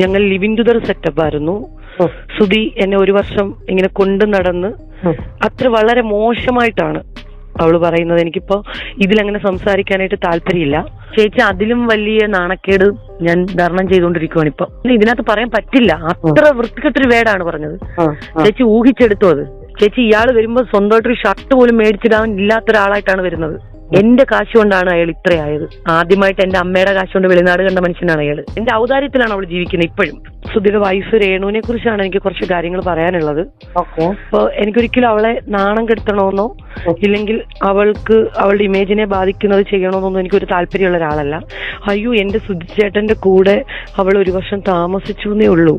ഞങ്ങൾ living together setup ആയിരുന്നു. സുധി എന്നെ ഒരു വർഷം ഇങ്ങനെ കൊണ്ടു നടന്ന് അത്ര വളരെ മോശമായിട്ടാണ് അവള് പറയുന്നത്. എനിക്കിപ്പോ ഇതിലങ്ങനെ സംസാരിക്കാനായിട്ട് താല്പര്യമില്ല. ചേച്ചി അതിലും വലിയ നാണക്കേട് ഞാൻ ധർണം ചെയ്തുകൊണ്ടിരിക്കുവാണ് ഇപ്പൊ. ഇതിനകത്ത് പറയാൻ പറ്റില്ല, അത്ര വൃത്തികെട്ടൊരു വേടാണ് പറഞ്ഞത്. ചേച്ചി ഊഹിച്ചെടുത്തു അത്. ചേച്ചി ഇയാള് വരുമ്പോ സ്വന്തമായിട്ടൊരു ഷർട്ട് പോലും മേടിച്ചിടാൻ ഇല്ലാത്ത ഒരാളായിട്ടാണ് വരുന്നത്. എന്റെ കാശ് കൊണ്ടാണ് അയാൾ ഇത്രയായത്. ആദ്യമായിട്ട് എന്റെ അമ്മയുടെ കാശ് കൊണ്ട് വെളിനാട് കണ്ട മനുഷ്യനാണ് അയാൾ. എന്റെ ഔദാര്യത്തിലാണ് അവൾ ജീവിക്കുന്നത് ഇപ്പോഴും. സുധിയുടെ വൈഫ് രേണുവിനെ കുറിച്ചാണ് എനിക്ക് കുറച്ച് കാര്യങ്ങൾ പറയാനുള്ളത്. അപ്പൊ എനിക്കൊരിക്കലും അവളെ നാണം കെടുത്തണമെന്നോ ഇല്ലെങ്കിൽ അവൾക്ക് അവളുടെ ഇമേജിനെ ബാധിക്കുന്നത് ചെയ്യണമെന്നൊന്നും എനിക്കൊരു താല്പര്യമുള്ള ഒരാളല്ല. അയ്യോ, എന്റെ സുധി ചേട്ടന്റെ കൂടെ അവൾ ഒരു വർഷം താമസിച്ചു എന്നേ ഉള്ളൂ,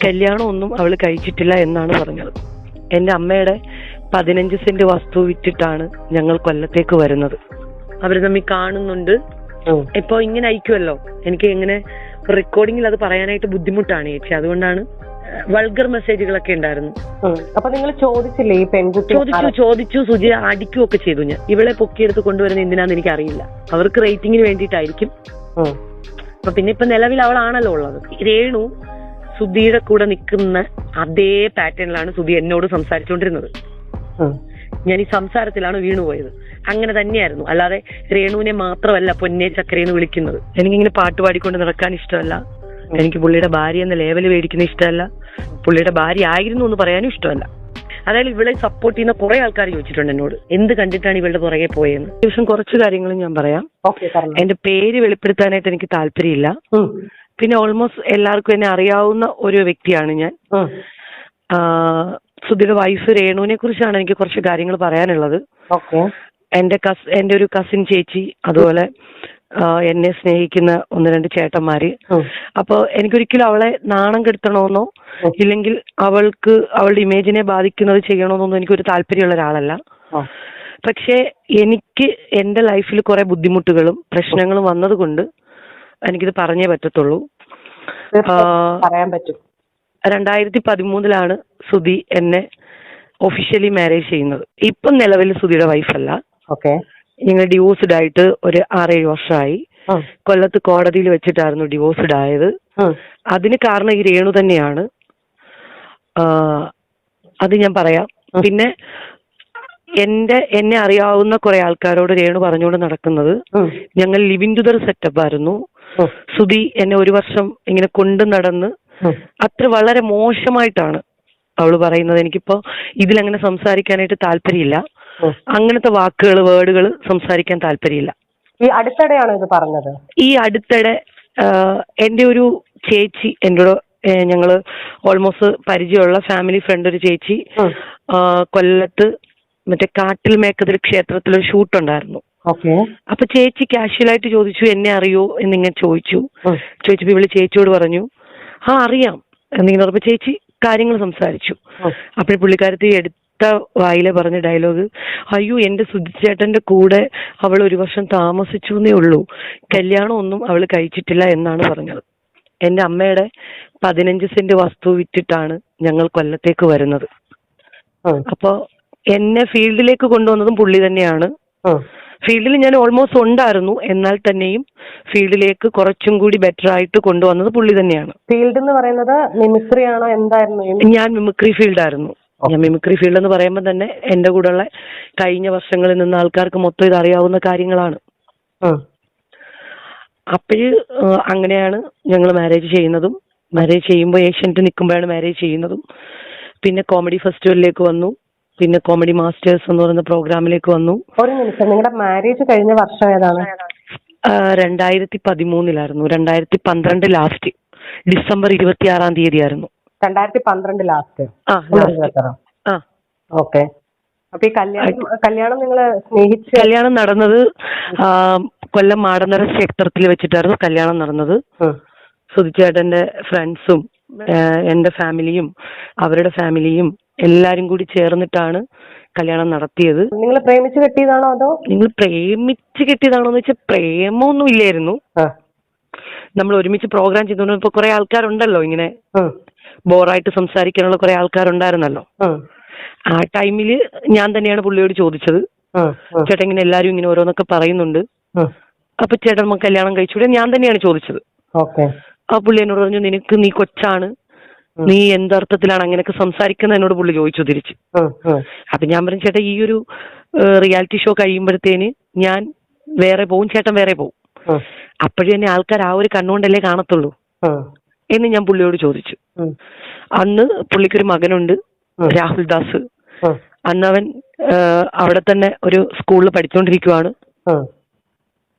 കല്യാണം ഒന്നും അവൾ കഴിച്ചിട്ടില്ല എന്നാണ് പറഞ്ഞത്. എന്റെ അമ്മയുടെ 15 സെന്റ് വസ്തു വിറ്റിട്ടാണ് ഞങ്ങൾ കൊല്ലത്തേക്ക് വരുന്നത്. അവര് തമ്മിൽ കാണുന്നുണ്ട്. ഇപ്പൊ ഇങ്ങനെ അയക്കുമല്ലോ, എനിക്ക് ഇങ്ങനെ റെക്കോർഡിങ്ങിൽ അത് പറയാനായിട്ട് ബുദ്ധിമുട്ടാണ് ചേച്ചി. അതുകൊണ്ടാണ് വൾഗർ മെസ്സേജുകളൊക്കെ ഉണ്ടായിരുന്നു. അപ്പൊ നിങ്ങൾ ചോദിച്ചില്ലേ ഈ പെൺകുട്ടി? ചോദിച്ചു. സുജി അടിക്കുകയൊക്കെ ചെയ്തു. ഞാൻ ഇവളെ പൊക്കിയെടുത്ത് കൊണ്ടുവരുന്ന എന്തിനാന്ന് എനിക്ക് അറിയില്ല. അവർക്ക് റേറ്റിംഗിന് വേണ്ടിയിട്ടായിരിക്കും. അപ്പൊ പിന്നെ ഇപ്പൊ നിലവിൽ അവളാണല്ലോ ഉള്ളത്. രേണു സുധിയുടെ കൂടെ നിൽക്കുന്ന അതേ പാറ്റേണിലാണ് സുധി എന്നോട് സംസാരിച്ചുകൊണ്ടിരുന്നത്. ഞാൻ ഈ സംസാരത്തിലാണ് വീണുപോയത്. അങ്ങനെ തന്നെയായിരുന്നു. അല്ലാതെ രേണുവിനെ മാത്രമല്ല പൊന്നെ ചക്കരയെന്ന് വിളിക്കുന്നത്. എനിക്കിങ്ങനെ പാട്ട് പാടിക്കൊണ്ട് നടക്കാൻ ഇഷ്ടമല്ല. എനിക്ക് പുള്ളിയുടെ ഭാര്യ എന്ന ലേവല് മേടിക്കുന്ന ഇഷ്ടമല്ല. പുള്ളിയുടെ ഭാര്യ ആയിരുന്നു എന്ന് പറയാനും ഇഷ്ടമല്ല. അതായത് ഇവളെ സപ്പോർട്ട് ചെയ്യുന്ന കുറെ ആൾക്കാർ ചോദിച്ചിട്ടുണ്ട് എന്നോട്, എന്ത് കണ്ടിട്ടാണ് ഇവളുടെ പുറകെ പോയെന്ന്. ദിവസം കുറച്ച് കാര്യങ്ങളും ഞാൻ പറയാം. എന്റെ പേര് വെളിപ്പെടുത്താനായിട്ട് എനിക്ക് താല്പര്യമില്ല. പിന്നെ ഓൾമോസ്റ്റ് എല്ലാവർക്കും എന്നെ അറിയാവുന്ന ഒരു വ്യക്തിയാണ് ഞാൻ. സുധിയുടെ വൈഫ് രേണുവിനെ കുറിച്ചാണ് എനിക്ക് കുറച്ച് കാര്യങ്ങൾ പറയാനുള്ളത്. എന്റെ ഒരു കസിൻ ചേച്ചി, അതുപോലെ എന്നെ സ്നേഹിക്കുന്ന 1-2 ചേട്ടന്മാര്. അപ്പൊ എനിക്കൊരിക്കലും അവളെ നാണം കെടുത്തണമെന്നോ ഇല്ലെങ്കിൽ അവൾക്ക് അവളുടെ ഇമേജിനെ ബാധിക്കുന്നത് ചെയ്യണമെന്നൊന്നും എനിക്കൊരു താല്പര്യമുള്ള ഒരാളല്ല. പക്ഷെ എനിക്ക് എന്റെ ലൈഫിൽ കുറെ ബുദ്ധിമുട്ടുകളും പ്രശ്നങ്ങളും വന്നതുകൊണ്ട് എനിക്കിത് പറഞ്ഞേ പറ്റത്തുള്ളൂ. പറയാൻ പറ്റും. 2013 സുധി എന്നെ ഒഫീഷ്യലി മാരേജ് ചെയ്യുന്നത്. ഇപ്പം നിലവിൽ സുധിയുടെ വൈഫല്ല. ഞങ്ങൾ ഡിവോഴ്സ്ഡ് ആയിട്ട് ഒരു 6-7 വർഷമായി. കൊല്ലത്ത് കോടതിയിൽ വെച്ചിട്ടായിരുന്നു ഡിവോഴ്സ്ഡ് ആയത്. അതിന് കാരണം ഈ രേണു തന്നെയാണ്. അത് ഞാൻ പറയാം. പിന്നെ എന്നെ അറിയാവുന്ന കുറെ ആൾക്കാരോട് രേണു പറഞ്ഞുകൊണ്ട് നടക്കുന്നത്, ഞങ്ങൾ ലിവിങ് ടുഗദർ സെറ്റപ്പ് ആയിരുന്നു. സുധി എന്നെ ഒരു വർഷം ഇങ്ങനെ കൊണ്ടു നടന്ന് അത്ര വളരെ മോശമായിട്ടാണ് അവള് പറയുന്നത്. എനിക്കിപ്പോ ഇതിലങ്ങനെ സംസാരിക്കാനായിട്ട് താല്പര്യമില്ല. അങ്ങനത്തെ വാക്കുകൾ, വേർഡുകൾ സംസാരിക്കാൻ താല്പര്യമില്ല. ഈ അടുത്തിടെയാണോ ഇത് പറഞ്ഞത്? ഈ അടുത്തിടെ എന്റെ ഒരു ചേച്ചി എന്നോട്, ഞങ്ങള് ഓൾമോസ്റ്റ് പരിചയമുള്ള ഫാമിലി ഫ്രണ്ട് ഒരു ചേച്ചി കൊല്ലത്ത് മറ്റേ കാട്ടിൽ മേക്കതിൽ ക്ഷേത്രത്തിലൊരു ഷൂട്ട് ഉണ്ടായിരുന്നു. അപ്പൊ ചേച്ചി കാഷ്വലായിട്ട് ചോദിച്ചു, എന്നെ അറിയോ എന്നിങ്ങനെ ചോദിച്ചപ്പോ ഇവള് ചേച്ചിയോട് പറഞ്ഞു, അറിയാം എന്നിങ്ങനെ പറഞ്ഞപ്പോ ചേച്ചി കാര്യങ്ങൾ സംസാരിച്ചു. അപ്പോൾ പുള്ളിക്കാരത്തി എടുത്ത വായിലെ പറഞ്ഞ ഡയലോഗ്, അയ്യോ എന്റെ സുധി ചേട്ടന്റെ കൂടെ അവൾ ഒരു വർഷം താമസിച്ചു എന്നേ ഉള്ളൂ, കല്യാണം ഒന്നും അവൾ കഴിച്ചിട്ടില്ല എന്നാണ് പറഞ്ഞത്. എന്റെ അമ്മയുടെ 15 സെന്റ് വസ്തു വിറ്റിട്ടാണ് ഞങ്ങൾ കൊല്ലത്തേക്ക് വരുന്നത്. അപ്പൊ എന്നെ ഫീൽഡിലേക്ക് കൊണ്ടുവന്നതും പുള്ളി തന്നെയാണ്. ഫീൽഡിൽ ഞാൻ ഓൾമോസ്റ്റ് ഉണ്ടായിരുന്നു, എന്നാൽ തന്നെയും ഫീൽഡിലേക്ക് കുറച്ചും കൂടി ബെറ്റർ ആയിട്ട് കൊണ്ടുവന്നത് പുള്ളി തന്നെയാണ്. ഫീൽഡ് എന്ന് പറയുന്നത് മിമിക്രി ആണോ, എന്തായിരുന്നു? ഞാൻ മിമിക്രി ഫീൽഡായിരുന്നു. ഞാൻ മിമിക്രി ഫീൽഡ് എന്ന് പറയുമ്പോൾ തന്നെ എന്റെ കൂടെയുള്ള കഴിഞ്ഞ വർഷങ്ങളിൽ നിന്ന് ആൾക്കാർക്ക് മൊത്തം ഇത് അറിയാവുന്ന കാര്യങ്ങളാണ്. അപ്പോഴ് അങ്ങനെയാണ് ഞങ്ങൾ മാരേജ് ചെയ്യുന്നതും. മാരേജ് ചെയ്യുമ്പോൾ ഏഷ്യൻറ്റ് നിൽക്കുമ്പോഴാണ് മാരേജ് ചെയ്യുന്നതും. പിന്നെ കോമഡി ഫെസ്റ്റിവലിലേക്ക് വന്നു. പിന്നെ കോമഡി മാസ്റ്റേഴ്സ് എന്ന് പറയുന്ന പ്രോഗ്രാമിലേക്ക് വന്നു. ഒരു നിമിഷം, നിങ്ങളുടെ മാരേജ് കഴിഞ്ഞ വർഷം ഏതാണ്? 2013 2012 ലാസ്റ്റ് ഡിസംബർ 26 ആയിരുന്നു. 2012 ലാസ്റ്റ്. ഓക്കെ. അപ്പൊ ഈ കല്യാണം നിങ്ങൾ സ്നേഹിച്ച് കല്യാണം നടന്നത് കൊല്ലം മാടന്നര ക്ഷേത്രത്തിൽ വെച്ചിട്ടായിരുന്നു കല്യാണം നടന്നത്. സുധിച്ചേട്ടന്റെ ഫ്രണ്ട്സും എന്റെ ഫാമിലിയും അവരുടെ ഫാമിലിയും എല്ലാരും കൂടി ചേർന്നിട്ടാണ് കല്യാണം നടത്തിയത്. നിങ്ങൾ പ്രേമിച്ച് കെട്ടിയതാണോ അതോ? നിങ്ങൾ പ്രേമിച്ച് കെട്ടിയതാണോ എന്ന് വെച്ചാൽ പ്രേമൊന്നും ഇല്ലായിരുന്നു. നമ്മൾ ഒരുമിച്ച് പ്രോഗ്രാം ചെയ്തുകൊണ്ട് ഇപ്പൊ കുറെ ആൾക്കാരുണ്ടല്ലോ ഇങ്ങനെ ബോറായിട്ട് സംസാരിക്കാനുള്ള കുറെ ആൾക്കാരുണ്ടായിരുന്നല്ലോ. ആ ടൈമില് ഞാൻ തന്നെയാണ് പുള്ളിയോട് ചോദിച്ചത്, ചേട്ടൻ ഇങ്ങനെ എല്ലാരും ഇങ്ങനെ ഓരോന്നൊക്കെ പറയുന്നുണ്ട്, അപ്പൊ ചേട്ടൻ കല്യാണം കഴിച്ചൂടെ, ഞാൻ തന്നെയാണ് ചോദിച്ചത്. ആ പുള്ളി എന്നോട് പറഞ്ഞു, നീ കൊച്ചാണ്, നീ എന്തർത്ഥത്തിലാണ് അങ്ങനെയൊക്കെ സംസാരിക്കുന്ന എന്നോട് പുള്ളി ചോദിച്ചു തിരിച്ച്. അപ്പൊ ഞാൻ പറഞ്ഞു, ചേട്ടാ ഈ ഒരു റിയാലിറ്റി ഷോ കഴിയുമ്പോഴത്തേന് ഞാൻ വേറെ പോവും, ചേട്ടൻ വേറെ പോവും, അപ്പോഴും തന്നെ ആൾക്കാർ ആ ഒരു കണ്ണുകൊണ്ടല്ലേ കാണത്തുള്ളൂ എന്ന് ഞാൻ പുള്ളിയോട് ചോദിച്ചു. അന്ന് പുള്ളിക്കൊരു മകനുണ്ട്, രാഹുൽ ദാസ്. അന്ന് അവൻ അവിടെ തന്നെ ഒരു സ്കൂളിൽ പഠിച്ചുകൊണ്ടിരിക്കുവാണ്.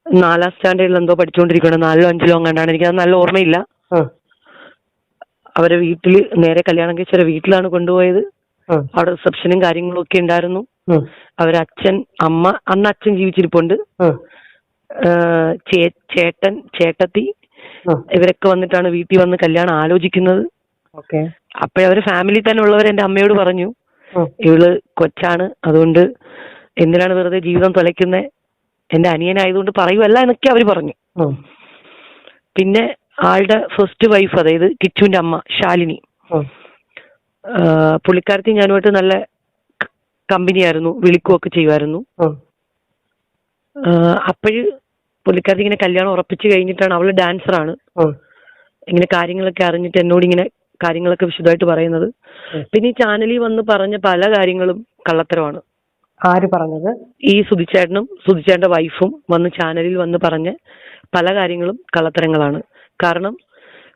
4ാം സ്റ്റാൻഡേർഡിൽ എന്തോ പഠിച്ചുകൊണ്ടിരിക്കുകയാണ്, 4ലോ 5ലോ കണ്ടാണ്, എനിക്കത് നല്ല ഓർമ്മയില്ല. അവരെ വീട്ടില് നേരെ കല്യാണം കഴിച്ച വീട്ടിലാണ് കൊണ്ടുപോയത്. അവിടെ റിസപ്ഷനും കാര്യങ്ങളും ഒക്കെ ഉണ്ടായിരുന്നു. അവരച്ഛൻ, അമ്മ, അന്ന് അച്ഛൻ ജീവിച്ചിരിപ്പുണ്ട്, ചേട്ടൻ, ചേട്ടത്തി, ഇവരൊക്കെ വന്നിട്ടാണ് വീട്ടിൽ വന്ന് കല്യാണം ആലോചിക്കുന്നത്. അപ്പോഴവര് ഫാമിലി തന്നെ ഉള്ളവർ എന്റെ അമ്മയോട് പറഞ്ഞു, ഇവള് കൊച്ചാണ്, അതുകൊണ്ട് എന്തിനാണ് വെറുതെ ജീവിതം തുലയ്ക്കുന്നത്, എന്റെ അനിയനായതുകൊണ്ട് പറയുമല്ല എന്നൊക്കെ അവര് പറഞ്ഞു. പിന്നെ ആളുടെ ഫസ്റ്റ് വൈഫ്, അതായത് കിച്ചുവിന്റെ അമ്മ ശാലിനി, പുള്ളിക്കാരത്തി ഞാനുമായിട്ട് നല്ല കമ്പനിയായിരുന്നു, വിളിക്കുകയൊക്കെ ചെയ്യുമായിരുന്നു. അപ്പോഴ് പുള്ളിക്കാരത്തി ഇങ്ങനെ കല്യാണം ഉറപ്പിച്ചു കഴിഞ്ഞിട്ടാണ്, അവള് ഡാൻസറാണ്, ഇങ്ങനെ കാര്യങ്ങളൊക്കെ അറിഞ്ഞിട്ട് എന്നോട് ഇങ്ങനെ കാര്യങ്ങളൊക്കെ വിശദമായിട്ട് പറയുന്നത്. പിന്നെ ഈ ചാനലിൽ വന്ന് പറഞ്ഞ പല കാര്യങ്ങളും കള്ളത്തരമാണ്. ആര് പറഞ്ഞത്? ഈ സുധിച്ചേട്ടനും സുധിച്ചേട്ടന്റെ വൈഫും വന്ന് ചാനലിൽ വന്ന് പറഞ്ഞ പല കാര്യങ്ങളും കള്ളത്തരങ്ങളാണ്. കാരണം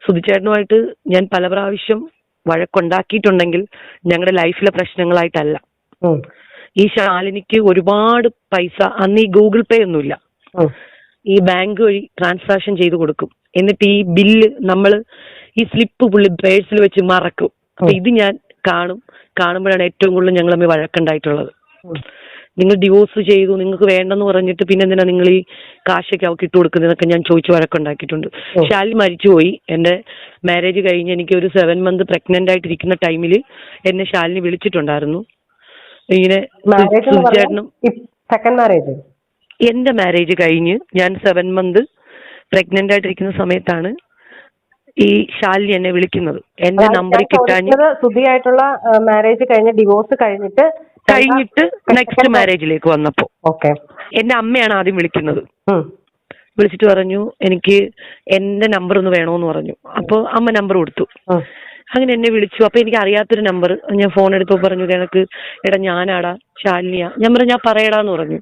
സുധിച്ചേട്ടനുമായിട്ട് ഞാൻ പല പ്രാവശ്യം വഴക്കുണ്ടാക്കിയിട്ടുണ്ടെങ്കിൽ ഞങ്ങളുടെ ലൈഫിലെ പ്രശ്നങ്ങളായിട്ടല്ല. ഈ ശാലിനിക്ക് ഒരുപാട് പൈസ, അന്ന് ഈ ഗൂഗിൾ പേ ഒന്നുമില്ല, ഈ ബാങ്ക് വഴി ട്രാൻസാക്ഷൻ ചെയ്ത് കൊടുക്കും. എന്നിട്ട് ഈ ബില്ല് നമ്മൾ ഈ സ്ലിപ്പ് പുള്ളി പേഴ്സിൽ വെച്ച് മറക്കും. അപ്പൊ ഇത് ഞാൻ കാണുമ്പോഴാണ് ഏറ്റവും കൂടുതൽ ഞങ്ങൾ തമ്മിൽ വഴക്കുണ്ടായിട്ടുള്ളത്. നിങ്ങൾ ഡിവോഴ്സ് ചെയ്തു, നിങ്ങൾക്ക് വേണ്ടെന്ന് പറഞ്ഞിട്ട് പിന്നെ എന്തിനാ നിങ്ങൾ ഈ കാശൊക്കെ അവർക്ക് ഇട്ട് കൊടുക്കുന്നതൊക്കെ ഞാൻ ചോദിച്ചു വഴക്കുണ്ടാക്കിയിട്ടുണ്ട്. ശാലിനി മരിച്ചുപോയി. എന്റെ മാരേജ് കഴിഞ്ഞ് എനിക്ക് ഒരു 7 മന്ത് പ്രഗ്നന്റ് ആയിട്ടിരിക്കുന്ന ടൈമിൽ എന്നെ ശാലിനി വിളിച്ചിട്ടുണ്ടായിരുന്നു. ഇങ്ങനെ ചേട്ടനും എന്റെ മാരേജ് കഴിഞ്ഞ് ഞാൻ 7 മന്ത് പ്രഗ്നന്റ് ആയിട്ടിരിക്കുന്ന സമയത്താണ് ഈ ശാലിനി എന്നെ വിളിക്കുന്നത്. എന്റെ നമ്പർ കിട്ടാൻ സുധിയായിട്ടുള്ള മാരേജ് കഴിഞ്ഞ് ഡിവോഴ്സ് കഴിഞ്ഞിട്ട് നെക്സ്റ്റ് മാരേജിലേക്ക് വന്നപ്പോ എന്റെ അമ്മയാണ് ആദ്യം വിളിക്കുന്നത്. വിളിച്ചിട്ട് പറഞ്ഞു, എനിക്ക് എന്റെ നമ്പർ ഒന്ന് വേണോന്ന് പറഞ്ഞു. അപ്പൊ അമ്മ നമ്പർ കൊടുത്തു. അങ്ങനെ എന്നെ വിളിച്ചു. അപ്പൊ എനിക്ക് അറിയാത്തൊരു നമ്പർ, ഞാൻ ഫോൺ എടുത്തപ്പോ പറഞ്ഞു, എനക്ക് എടാ ഞാനാടാ ശാലിനിയാ. ഞാൻ പറഞ്ഞു, ഞാൻ പറയടാന്ന് പറഞ്ഞു.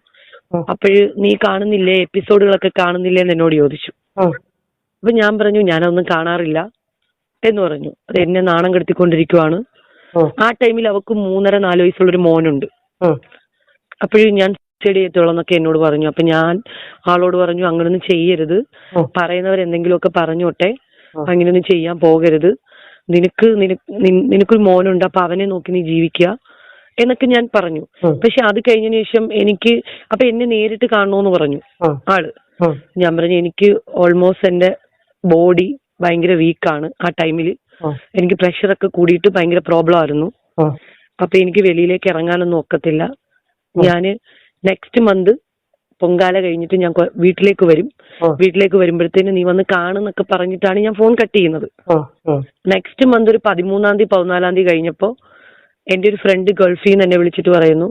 അപ്പോഴ് നീ കാണുന്നില്ലേ, എപ്പിസോഡുകളൊക്കെ കാണുന്നില്ലേ എന്ന് എന്നോട് ചോദിച്ചു. അപ്പൊ ഞാൻ പറഞ്ഞു, ഞാനൊന്നും കാണാറില്ല എന്ന് പറഞ്ഞു. അത് എന്നെ നാണം കെടുത്തിക്കൊണ്ടിരിക്കുവാണ്. ആ ടൈമിൽ അവക്ക് 3.5-4 വയസ്സുള്ളൊരു മോനുണ്ട്. അപ്പോഴും ഞാൻ ചെടിയെത്തോളന്നൊക്കെ എന്നോട് പറഞ്ഞു. അപ്പൊ ഞാൻ ആളോട് പറഞ്ഞു, അങ്ങനൊന്നും ചെയ്യരുത്, പറയുന്നവരെന്തെങ്കിലുമൊക്കെ പറഞ്ഞോട്ടെ, അങ്ങനെയൊന്നും ചെയ്യാൻ പോകരുത്, നിനക്കൊരു മോനുണ്ട്, അപ്പൊ അവനെ നോക്കി നീ ജീവിക്കുക എന്നൊക്കെ ഞാൻ പറഞ്ഞു. പക്ഷെ അത് കഴിഞ്ഞതിന് ശേഷം അപ്പൊ എന്നെ നേരിട്ട് കാണണോന്ന് പറഞ്ഞു ആള്. ഞാൻ പറഞ്ഞു, എനിക്ക് ഓൾമോസ്റ്റ് എന്റെ ബോഡി ഭയങ്കര വീക്കാണ്. ആ ടൈമില് എനിക്ക് പ്രഷറൊക്കെ കൂടിയിട്ട് ഭയങ്കര പ്രോബ്ലം ആയിരുന്നു. അപ്പൊ എനിക്ക് വെളിയിലേക്ക് ഇറങ്ങാനൊന്നും ഒക്കത്തില്ല. ഞാന് നെക്സ്റ്റ് മന്ത് പൊങ്കാല കഴിഞ്ഞിട്ട് ഞാൻ വീട്ടിലേക്ക് വരും. വീട്ടിലേക്ക് വരുമ്പോഴത്തേന് നീ വന്ന് കാണുന്നൊക്കെ പറഞ്ഞിട്ടാണ് ഞാൻ ഫോൺ കട്ട് ചെയ്യുന്നത്. നെക്സ്റ്റ് മന്ത് ഒരു 13-ാം തീയതി 14-ാം തീയതി കഴിഞ്ഞപ്പോ എന്റെ ഒരു ഫ്രണ്ട് ഗൾഫിൽ നിന്ന് എന്നെ വിളിച്ചിട്ട് പറയുന്നു,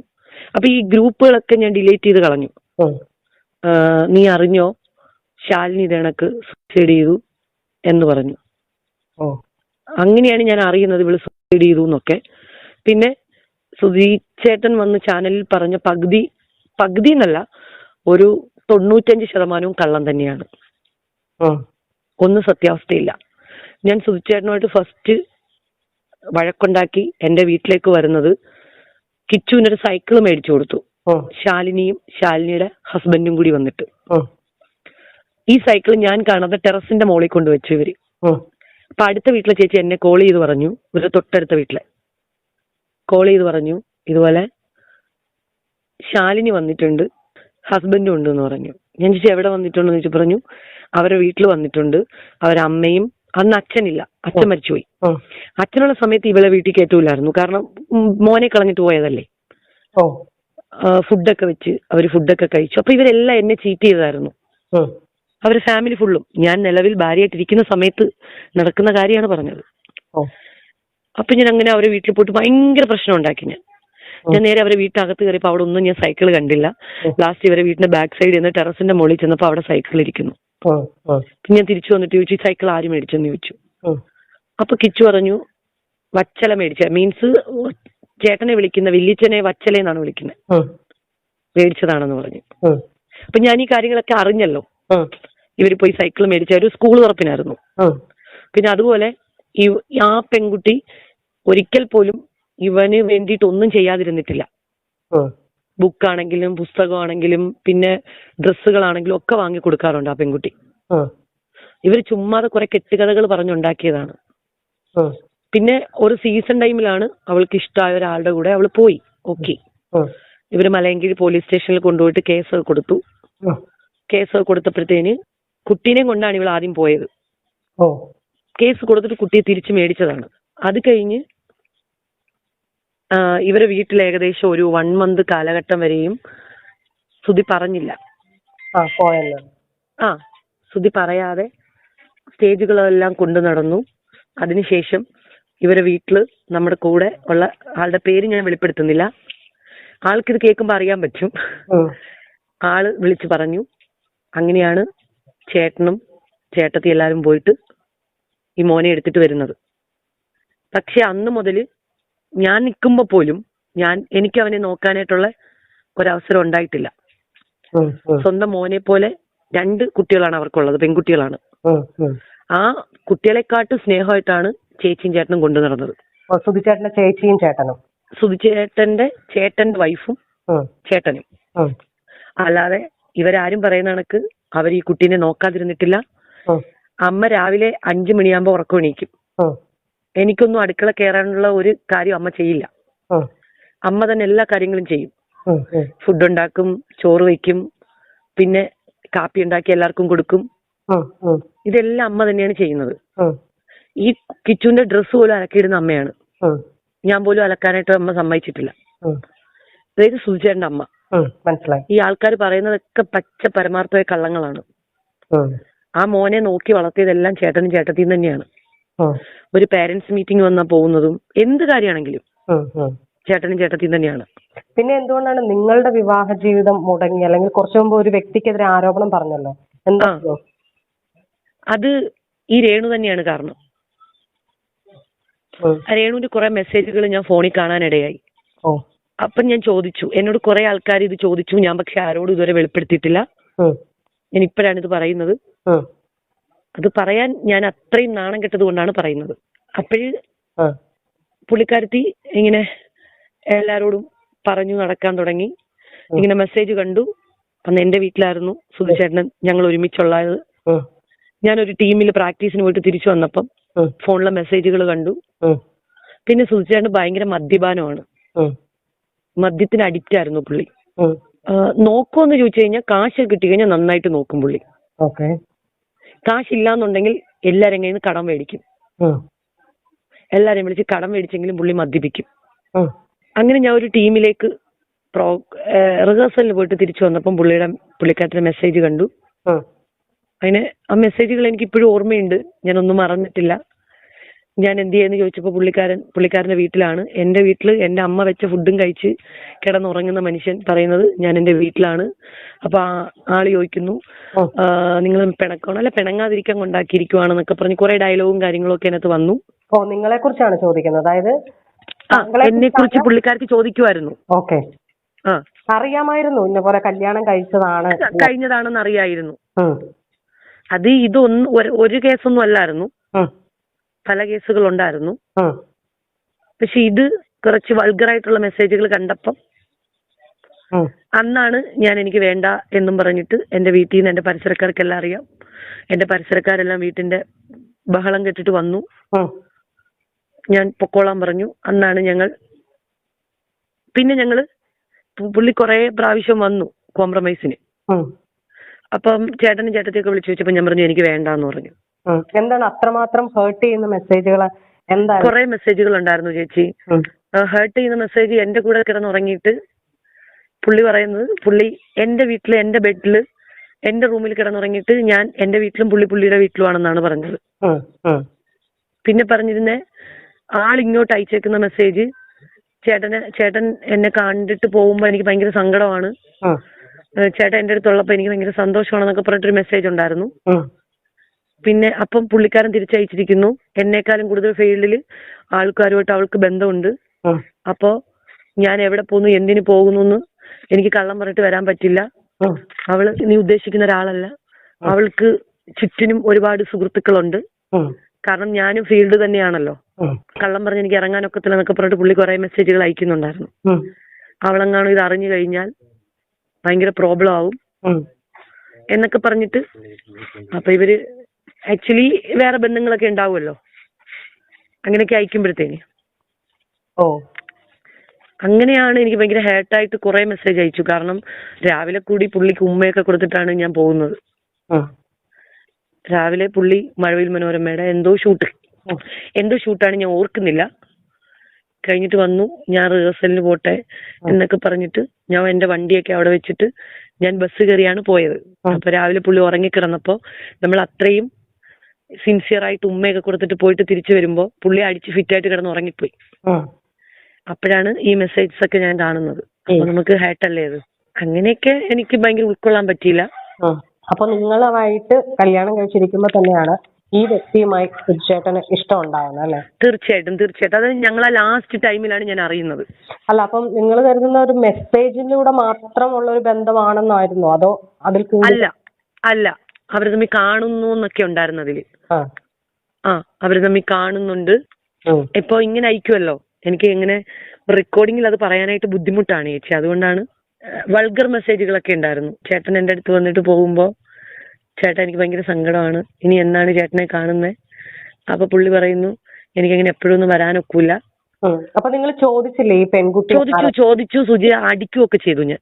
അപ്പൊ ഈ ഗ്രൂപ്പുകളൊക്കെ ഞാൻ ഡിലീറ്റ് ചെയ്ത് കളഞ്ഞു. നീ അറിഞ്ഞോ ശാലിനി ഇതേണക്ക് സൂസൈഡ് ചെയ്തു എന്ന് പറഞ്ഞു. അങ്ങനെയാണ് ഞാൻ അറിയുന്നത് ഇവള് സൂസൈഡ് ചെയ്തു എന്നൊക്കെ. പിന്നെ സുധീച്ചേട്ടൻ വന്ന് ചാനലിൽ പറഞ്ഞ പകുതി എന്നല്ല, ഒരു 95% കള്ളം തന്നെയാണ്. ഒന്നും സത്യാവസ്ഥയില്ല. ഞാൻ സുധീച്ചേട്ടനുമായിട്ട് ഫസ്റ്റ് വഴക്കുണ്ടാക്കി എന്റെ വീട്ടിലേക്ക് വരുന്നത് കിച്ചുവിനൊരു സൈക്കിൾ മേടിച്ചു കൊടുത്തു, ശാലിനിയും ശാലിനിയുടെ ഹസ്ബൻഡും കൂടി വന്നിട്ട്. ഈ സൈക്കിൾ ഞാൻ കാണാതെ ടെറസിന്റെ മുകളിൽ കൊണ്ടുവച്ചു ഇവര്. അപ്പൊ അടുത്ത വീട്ടിലെ ചേച്ചി എന്നെ കോൾ ചെയ്ത് പറഞ്ഞു, ഒരു തൊട്ടടുത്ത വീട്ടിലെ കോൾ ചെയ്ത് പറഞ്ഞു, ഇതുപോലെ ശാലിനി വന്നിട്ടുണ്ട്, ഹസ്ബൻഡും ഉണ്ട് എന്ന് പറഞ്ഞു. ഞാൻ ചോദിച്ചു എവിടെ വന്നിട്ടുണ്ടെന്ന് ചോദിച്ചു. പറഞ്ഞു അവരെ വീട്ടിൽ വന്നിട്ടുണ്ട്, അവരമ്മയും, അന്ന് അച്ഛനില്ല, അച്ഛൻ മരിച്ചുപോയി. അച്ഛനുള്ള സമയത്ത് ഇവളെ വീട്ടിൽ കയറ്റൂലായിരുന്നു, കാരണം മോനെ കളഞ്ഞിട്ട് പോയതല്ലേ. ഫുഡൊക്കെ വെച്ച് അവര് ഫുഡൊക്കെ കഴിച്ചു. അപ്പൊ ഇവരെല്ലാം എന്നെ ചീറ്റ് ചെയ്തായിരുന്നു, അവര് ഫാമിലി ഫുള്ളും. ഞാൻ നിലവിൽ ഭാര്യയായിട്ടിരിക്കുന്ന സമയത്ത് നടക്കുന്ന കാര്യമാണ് പറഞ്ഞത്. അപ്പൊ ഞാൻ അങ്ങനെ അവരെ വീട്ടിൽ പോയിട്ട് ഭയങ്കര പ്രശ്നം ഉണ്ടാക്കി. ഞാൻ നേരെ അവരെ വീട്ടിനകത്ത് കയറിയപ്പോ അവിടെ ഒന്നും ഞാൻ സൈക്കിൾ കണ്ടില്ല. ലാസ്റ്റ് ഇവരെ വീടിന്റെ ബാക്ക് സൈഡിൽ നിന്ന് ടെറസിന്റെ മുകളിൽ ചെന്നപ്പോ അവിടെ സൈക്കിൾ ഇരിക്കുന്നു. പിന്നെ ഞാൻ തിരിച്ചു വന്നിട്ട് ചോദിച്ചു സൈക്കിൾ ആര് മേടിച്ചെന്ന് ചോദിച്ചു. അപ്പൊ കിച്ചു പറഞ്ഞു വച്ചല മേടിച്ച, മീൻസ് ചേട്ടനെ വിളിക്കുന്ന വല്യച്ഛനെ വച്ചലെന്നാണ് വിളിക്കുന്നത്, മേടിച്ചതാണെന്ന് പറഞ്ഞു. അപ്പൊ ഞാൻ ഈ കാര്യങ്ങളൊക്കെ അറിഞ്ഞല്ലോ. ഇവര് പോയി സൈക്കിൾ മേടിച്ച ഒരു സ്കൂൾ തുറപ്പിനായിരുന്നു. പിന്നെ അതുപോലെ ആ പെൺകുട്ടി ഒരിക്കൽ പോലും ഇവന് വേണ്ടിയിട്ട് ഒന്നും ചെയ്യാതിരുന്നിട്ടില്ല. ബുക്കാണെങ്കിലും പുസ്തകമാണെങ്കിലും പിന്നെ ഡ്രസ്സുകളാണെങ്കിലും ഒക്കെ വാങ്ങി കൊടുക്കാറുണ്ട് ആ പെൺകുട്ടി. ഇവര് ചുമ്മാതെ കുറെ കെട്ടുകഥകൾ പറഞ്ഞുണ്ടാക്കിയതാണ്. പിന്നെ ഒരു സീസൺ ടൈമിലാണ് അവൾക്ക് ഇഷ്ടമായ ഒരാളുടെ കൂടെ അവള് പോയി. ഓക്കെ, ഇവര് മലയങ്കിഴി പോലീസ് സ്റ്റേഷനിൽ കൊണ്ടുപോയിട്ട് കേസ് കൊടുത്തു. കേസ് കൊടുത്തപ്പോഴത്തേന് കുട്ടീനെ കൊണ്ടാണ് ഇവൾ ആദ്യം പോയത്. കേസ് കൊടുത്തിട്ട് കുട്ടിയെ തിരിച്ചു മേടിച്ചതാണ്. അത് കഴിഞ്ഞ് ഇവരെ വീട്ടിൽ ഏകദേശം ഒരു 1 month കാലഘട്ടം വരെയും സുധി പറഞ്ഞില്ല. സുധി പറയാതെ സ്റ്റേജുകളെല്ലാം കൊണ്ടു നടന്നു. അതിനുശേഷം ഇവരെ വീട്ടില് നമ്മുടെ കൂടെ ഉള്ള ആളുടെ പേര് ഞാൻ വെളിപ്പെടുത്തുന്നില്ല, ആൾക്കിത് കേൾക്കുമ്പോ അറിയാൻ പറ്റും. ആള് വിളിച്ചു പറഞ്ഞു അങ്ങനെയാണ് ചേട്ടനും ചേട്ടത്തി എല്ലാരും പോയിട്ട് ഈ മോനെ എടുത്തിട്ട് വരുന്നത്. പക്ഷെ അന്ന് മുതല് ഞാൻ നിൽക്കുമ്പോ പോലും എനിക്ക് അവനെ നോക്കാനായിട്ടുള്ള ഒരവസരം ഉണ്ടായിട്ടില്ല. സ്വന്തം മോനെ പോലെ 2 കുട്ടികളാണ് അവർക്കുള്ളത്, പെൺകുട്ടികളാണ്. ആ കുട്ടികളെക്കാട്ട് സ്നേഹമായിട്ടാണ് ചേച്ചിയും ചേട്ടനും കൊണ്ടു നടന്നത്. സുധിച്ചേട്ടന്റെ ചേച്ചിയും ചേട്ടനും, സുധിച്ചേട്ടന്റെ ചേട്ടന്റെ വൈഫും ചേട്ടനും. അല്ലാതെ ഇവരാരും പറയുന്ന കണക്ക് അവർ ഈ കുട്ടീനെ നോക്കാതിരുന്നിട്ടില്ല. അമ്മ രാവിലെ 5 മണിയാകുമ്പോ ഉറക്കം എണീക്കും. എനിക്കൊന്നും അടുക്കള കയറാനുള്ള ഒരു കാര്യം അമ്മ ചെയ്യില്ല. അമ്മ തന്നെ എല്ലാ കാര്യങ്ങളും ചെയ്യും. ഫുഡ് ഉണ്ടാക്കും, ചോറ് വയ്ക്കും, പിന്നെ കാപ്പി ഉണ്ടാക്കി എല്ലാവർക്കും കൊടുക്കും. ഇതെല്ലാം അമ്മ തന്നെയാണ് ചെയ്യുന്നത്. ഈ കിച്ചുവിന്റെ ഡ്രസ്സ് പോലും അലക്കിയിടുന്ന അമ്മയാണ്. ഞാൻ പോലും അലക്കാനായിട്ട് അമ്മ സമ്മതിച്ചിട്ടില്ല. അതായത് സുധിച്ചേട്ടന്റെ അമ്മ. മനസ്സിലായി. ഈ ആൾക്കാർ പറയുന്നതൊക്കെ പച്ച പരമാർത്ഥമായ കള്ളങ്ങളാണ്. ആ മോനെ നോക്കി വളർത്തിയതെല്ലാം ചേട്ടനും ചേട്ടത്തിയും തന്നെയാണ്. ഒരു പേരന്റ്സ് മീറ്റിംഗ് വന്നാ പോകുന്നതും എന്ത് കാര്യമാണെങ്കിലും ചേട്ടനും ചേട്ടത്തിയും തന്നെയാണ്. പിന്നെ എന്തുകൊണ്ടാണ് നിങ്ങളുടെ വിവാഹ ജീവിതം മുടങ്ങി? അല്ലെങ്കിൽ കുറച്ചു മുമ്പ് ഒരു വ്യക്തിക്കെതിരെ ആരോപണം പറഞ്ഞല്ലോ, എന്താ? അത് ഈ രേണു തന്നെയാണ് കാരണം. രേണുവിന്റെ കുറെ മെസ്സേജുകൾ ഞാൻ ഫോണിൽ കാണാനിടയായി. അപ്പം ഞാൻ ചോദിച്ചു, എന്നോട് കുറെ ആൾക്കാർ ഇത് ചോദിച്ചു, ഞാൻ പക്ഷെ ആരോടും ഇതുവരെ വെളിപ്പെടുത്തിയിട്ടില്ല. ഞാൻ ഇപ്പോഴാണ് ഇത് പറയുന്നത്. അത് പറയാൻ ഞാൻ അത്രയും നാണം കെട്ടത് കൊണ്ടാണ് പറയുന്നത്. അപ്പോഴ് പുള്ളിക്കാരത്തി ഇങ്ങനെ എല്ലാരോടും പറഞ്ഞു നടക്കാൻ തുടങ്ങി. ഇങ്ങനെ മെസ്സേജ് കണ്ടു. അന്ന് എന്റെ വീട്ടിലായിരുന്നു സുധിച്ചേട്ടൻ, ഞങ്ങൾ ഒരുമിച്ചുള്ളത്. ഞാനൊരു ടീമിൽ പ്രാക്ടീസിന് പോയിട്ട് തിരിച്ചു വന്നപ്പം ഫോണിലെ മെസ്സേജുകൾ കണ്ടു. പിന്നെ സുധിച്ചേട്ടൻ ഭയങ്കര മദ്യപാനമാണ്, മദ്യത്തിന് അഡിക്റ്റ് ആയിരുന്നു പുള്ളി. നോക്കുമെന്ന് ചോദിച്ചു കഴിഞ്ഞാൽ കാശ് കിട്ടിക്കഴിഞ്ഞാൽ നന്നായിട്ട് നോക്കും പുള്ളി. കാശില്ലാന്നുണ്ടെങ്കിൽ എല്ലാരും കയ്യിൽ നിന്ന് കടം മേടിക്കും. എല്ലാരെയും വിളിച്ച് കടം മേടിച്ചെങ്കിലും പുള്ളി മദ്യപിക്കും. അങ്ങനെ ഞാൻ ഒരു ടീമിലേക്ക് റിഹേഴ്സലിന് പോയിട്ട് തിരിച്ചു വന്നപ്പം പുള്ളിക്കാരന്റെ മെസ്സേജ് കണ്ടു. അതിന് ആ മെസ്സേജുകൾ എനിക്ക് ഇപ്പോഴും ഓർമ്മയുണ്ട്, ഞാനൊന്നും മറന്നിട്ടില്ല. ഞാൻ എന്ത് ചെയ്യുന്നു ചോദിച്ചപ്പോൾ പുള്ളിക്കാരന്റെ വീട്ടിലാണ്. എന്റെ വീട്ടിൽ എന്റെ അമ്മ വെച്ച ഫുഡും കഴിച്ച് കിടന്നുറങ്ങുന്ന മനുഷ്യൻ പറയുന്നത് ഞാൻ എന്റെ വീട്ടിലാണ്. അപ്പൊ ആള് ചോദിക്കുന്നു നിങ്ങൾ പിണക്കണോ? അല്ല, പിണങ്ങാതിരിക്കാൻ കൊണ്ടാക്കിയിരിക്കുവാണെന്നൊക്കെ പറഞ്ഞ് കുറെ ഡയലോഗും കാര്യങ്ങളും ഒക്കെ അതിനകത്ത് വന്നു. നിങ്ങളെ കുറിച്ചാണ് ചോദിക്കുന്നത്? അതായത് എന്നെ കുറിച്ച് പുള്ളിക്കാർക്ക് ചോദിക്കുമായിരുന്നു. അറിയാമായിരുന്നു ഇന്ന പോലെ കല്യാണം കഴിഞ്ഞതാണെന്ന് അറിയായിരുന്നു. അത് ഇതൊന്നും ഒരു കേസൊന്നും അല്ലായിരുന്നു, പല കേസുകൾ ഉണ്ടായിരുന്നു. പക്ഷെ ഇത് കുറച്ച് വൾഗറായിട്ടുള്ള മെസ്സേജുകൾ കണ്ടപ്പം അന്നാണ് എനിക്ക് വേണ്ട എന്നും പറഞ്ഞിട്ട് എന്റെ വീട്ടിൽ നിന്ന് എന്റെ പരിസരക്കാർക്കെല്ലാം അറിയാം. എന്റെ പരിസരക്കാരെല്ലാം വീട്ടിന്റെ ബഹളം കെട്ടിട്ട് വന്നു. ഞാൻ പൊക്കോളാൻ പറഞ്ഞു. അന്നാണ് ഞങ്ങള് പുള്ളി കുറെ പ്രാവശ്യം വന്നു കോംപ്രമൈസിന്. അപ്പം ചേട്ടനും ചേട്ടത്തിയൊക്കെ വിളിച്ചു ചോദിച്ചപ്പോ ഞാൻ പറഞ്ഞു എനിക്ക് വേണ്ടാന്ന് പറഞ്ഞു. എന്താണ് അത്രമാത്രം ഹേർട്ട് ചെയ്യുന്ന മെസ്സേജുകൾ? കുറെ മെസ്സേജുകൾ ഉണ്ടായിരുന്നു ചേച്ചി. ഹേർട്ട് ചെയ്യുന്ന മെസ്സേജ് എന്റെ കൂടെ കിടന്നുറങ്ങിയിട്ട് പുള്ളി പറയുന്നത്, പുള്ളി എന്റെ വീട്ടില് എന്റെ ബെഡില് എന്റെ റൂമിൽ കിടന്നുറങ്ങിയിട്ട് ഞാൻ എന്റെ വീട്ടിലും പുള്ളിയുടെ വീട്ടിലുമാണെന്നാണ് പറഞ്ഞത്. പിന്നെ പറഞ്ഞിരുന്നേ ആളിങ്ങോട്ട് അയച്ചേക്കുന്ന മെസ്സേജ്, ചേട്ടൻ എന്നെ കണ്ടിട്ട് പോകുമ്പോ എനിക്ക് ഭയങ്കര സങ്കടമാണ്, ചേട്ടൻ എന്റെ അടുത്തുള്ളപ്പോ എനിക്ക് ഭയങ്കര സന്തോഷമാണെന്നൊക്കെ പറഞ്ഞിട്ടൊരു മെസ്സേജ് ഉണ്ടായിരുന്നു. പിന്നെ അപ്പം പുള്ളിക്കാരൻ തിരിച്ചയച്ചിരിക്കുന്നു, എന്നെക്കാളും കൂടുതൽ ഫീൽഡിൽ ആൾക്കാരുമായിട്ട് അവൾക്ക് ബന്ധമുണ്ട്. അപ്പോ ഞാൻ എവിടെ പോകുന്നു എന്തിനു പോകുന്നു എന്ന് എനിക്ക് കള്ളം പറഞ്ഞിട്ട് വരാൻ പറ്റില്ല. അവള് നീ ഉദ്ദേശിക്കുന്ന ഒരാളല്ല. അവൾക്ക് ചുറ്റിനും ഒരുപാട് സുഹൃത്തുക്കളുണ്ട്. കാരണം ഞാനും ഫീൽഡ് തന്നെയാണല്ലോ. കള്ളം പറഞ്ഞ് എനിക്ക് ഇറങ്ങാനൊക്കത്തില്ല എന്നൊക്കെ പറഞ്ഞിട്ട് പുള്ളി കുറെ മെസ്സേജുകൾ അയക്കുന്നുണ്ടായിരുന്നു. അവളെങ്ങാനും ഇത് അറിഞ്ഞു കഴിഞ്ഞാൽ ഭയങ്കര പ്രോബ്ലം ആവും എന്നൊക്കെ പറഞ്ഞിട്ട്. അപ്പൊ ഇവര് ആക്ച്വലി വേറെ ബന്ധങ്ങളൊക്കെ ഉണ്ടാവുമല്ലോ അങ്ങനെയൊക്കെ അയക്കുമ്പോഴത്തേന്. അങ്ങനെയാണ് എനിക്ക് ഭയങ്കര ഹേർട്ടായിട്ട് കുറെ മെസ്സേജ് അയച്ചു. കാരണം രാവിലെ കൂടി പുള്ളിക്ക് ഉമ്മയൊക്കെ കൊടുത്തിട്ടാണ് ഞാൻ പോകുന്നത്. രാവിലെ പുള്ളി മഴവിൽ മനോരമയുടെ എന്തോ ഷൂട്ടാണ് ഞാൻ ഓർക്കുന്നില്ല. കഴിഞ്ഞിട്ട് വന്നു, ഞാൻ റിഹേഴ്സലിന് പോട്ടെ എന്നൊക്കെ പറഞ്ഞിട്ട് ഞാൻ എന്റെ വണ്ടിയൊക്കെ അവിടെ വെച്ചിട്ട് ഞാൻ ബസ് കയറിയാണ് പോയത്. അപ്പൊ രാവിലെ പുള്ളി ഉറങ്ങിക്കിടന്നപ്പോ നമ്മൾ അത്രയും സിൻസിയർ ആയിട്ട് ഉമ്മയൊക്കെ കൊടുത്തിട്ട് പോയിട്ട് തിരിച്ചു വരുമ്പോ പുള്ളി അടിച്ച് ഫിറ്റായിട്ട് കിടന്ന് ഉറങ്ങിപ്പോയി. അപ്പോഴാണ് ഈ മെസ്സേജസ് ഒക്കെ ഞാൻ കാണുന്നത്. അപ്പൊ നമുക്ക് ഹേർട്ടല്ലേ അത്. അങ്ങനെയൊക്കെ എനിക്ക് ഭയങ്കര ഉൾക്കൊള്ളാൻ പറ്റിയില്ല. അപ്പൊ നിങ്ങളുമായിട്ട് കല്യാണം കഴിച്ചിരിക്കുമ്പോ തന്നെയാണ് ഈ വ്യക്തിയുമായി സുധിച്ചേട്ടന് ഇഷ്ടം ഉണ്ടാവുന്നത് അല്ലെ? തീർച്ചയായിട്ടും. അത് ഞങ്ങളെ ലാസ്റ്റ് ടൈമിലാണ് ഞാൻ അറിയുന്നത്. അല്ല, അപ്പം നിങ്ങൾ കരുതുന്ന ഒരു മെസ്സേജിലൂടെ മാത്രമുള്ള ഒരു ബന്ധമാണെന്നായിരുന്നോ, അതോ അതിൽ അല്ല അവർ തമ്മിൽ കാണുന്നു എന്നൊക്കെ ഉണ്ടായിരുന്നു അതില്. അവർ തമ്മിൽ കാണുന്നുണ്ട്. ഇപ്പൊ ഇങ്ങനെ അയക്കുമല്ലോ, എനിക്ക് ഇങ്ങനെ റെക്കോർഡിങ്ങിൽ അത് പറയാനായിട്ട് ബുദ്ധിമുട്ടാണ് ചേച്ചി. അതുകൊണ്ടാണ് വൾഗർ മെസ്സേജുകളൊക്കെ ഉണ്ടായിരുന്നു. ചേട്ടൻ എന്റെ അടുത്ത് വന്നിട്ട് പോകുമ്പോ, ചേട്ടാ എനിക്ക് ഭയങ്കര സങ്കടമാണ്, ഇനി എന്നാണ് ചേട്ടനെ കാണുന്നത്? അപ്പൊ പുള്ളി പറയുന്നു എനിക്കങ്ങനെ എപ്പോഴും ഒന്നും വരാനൊക്കില്ല. അപ്പൊ നിങ്ങൾ ചോദിച്ചില്ലേ ഈ പെൺകുട്ടി? ചോദിച്ചു സുജി അടിക്കുകയൊക്കെ ചെയ്തു. ഞാൻ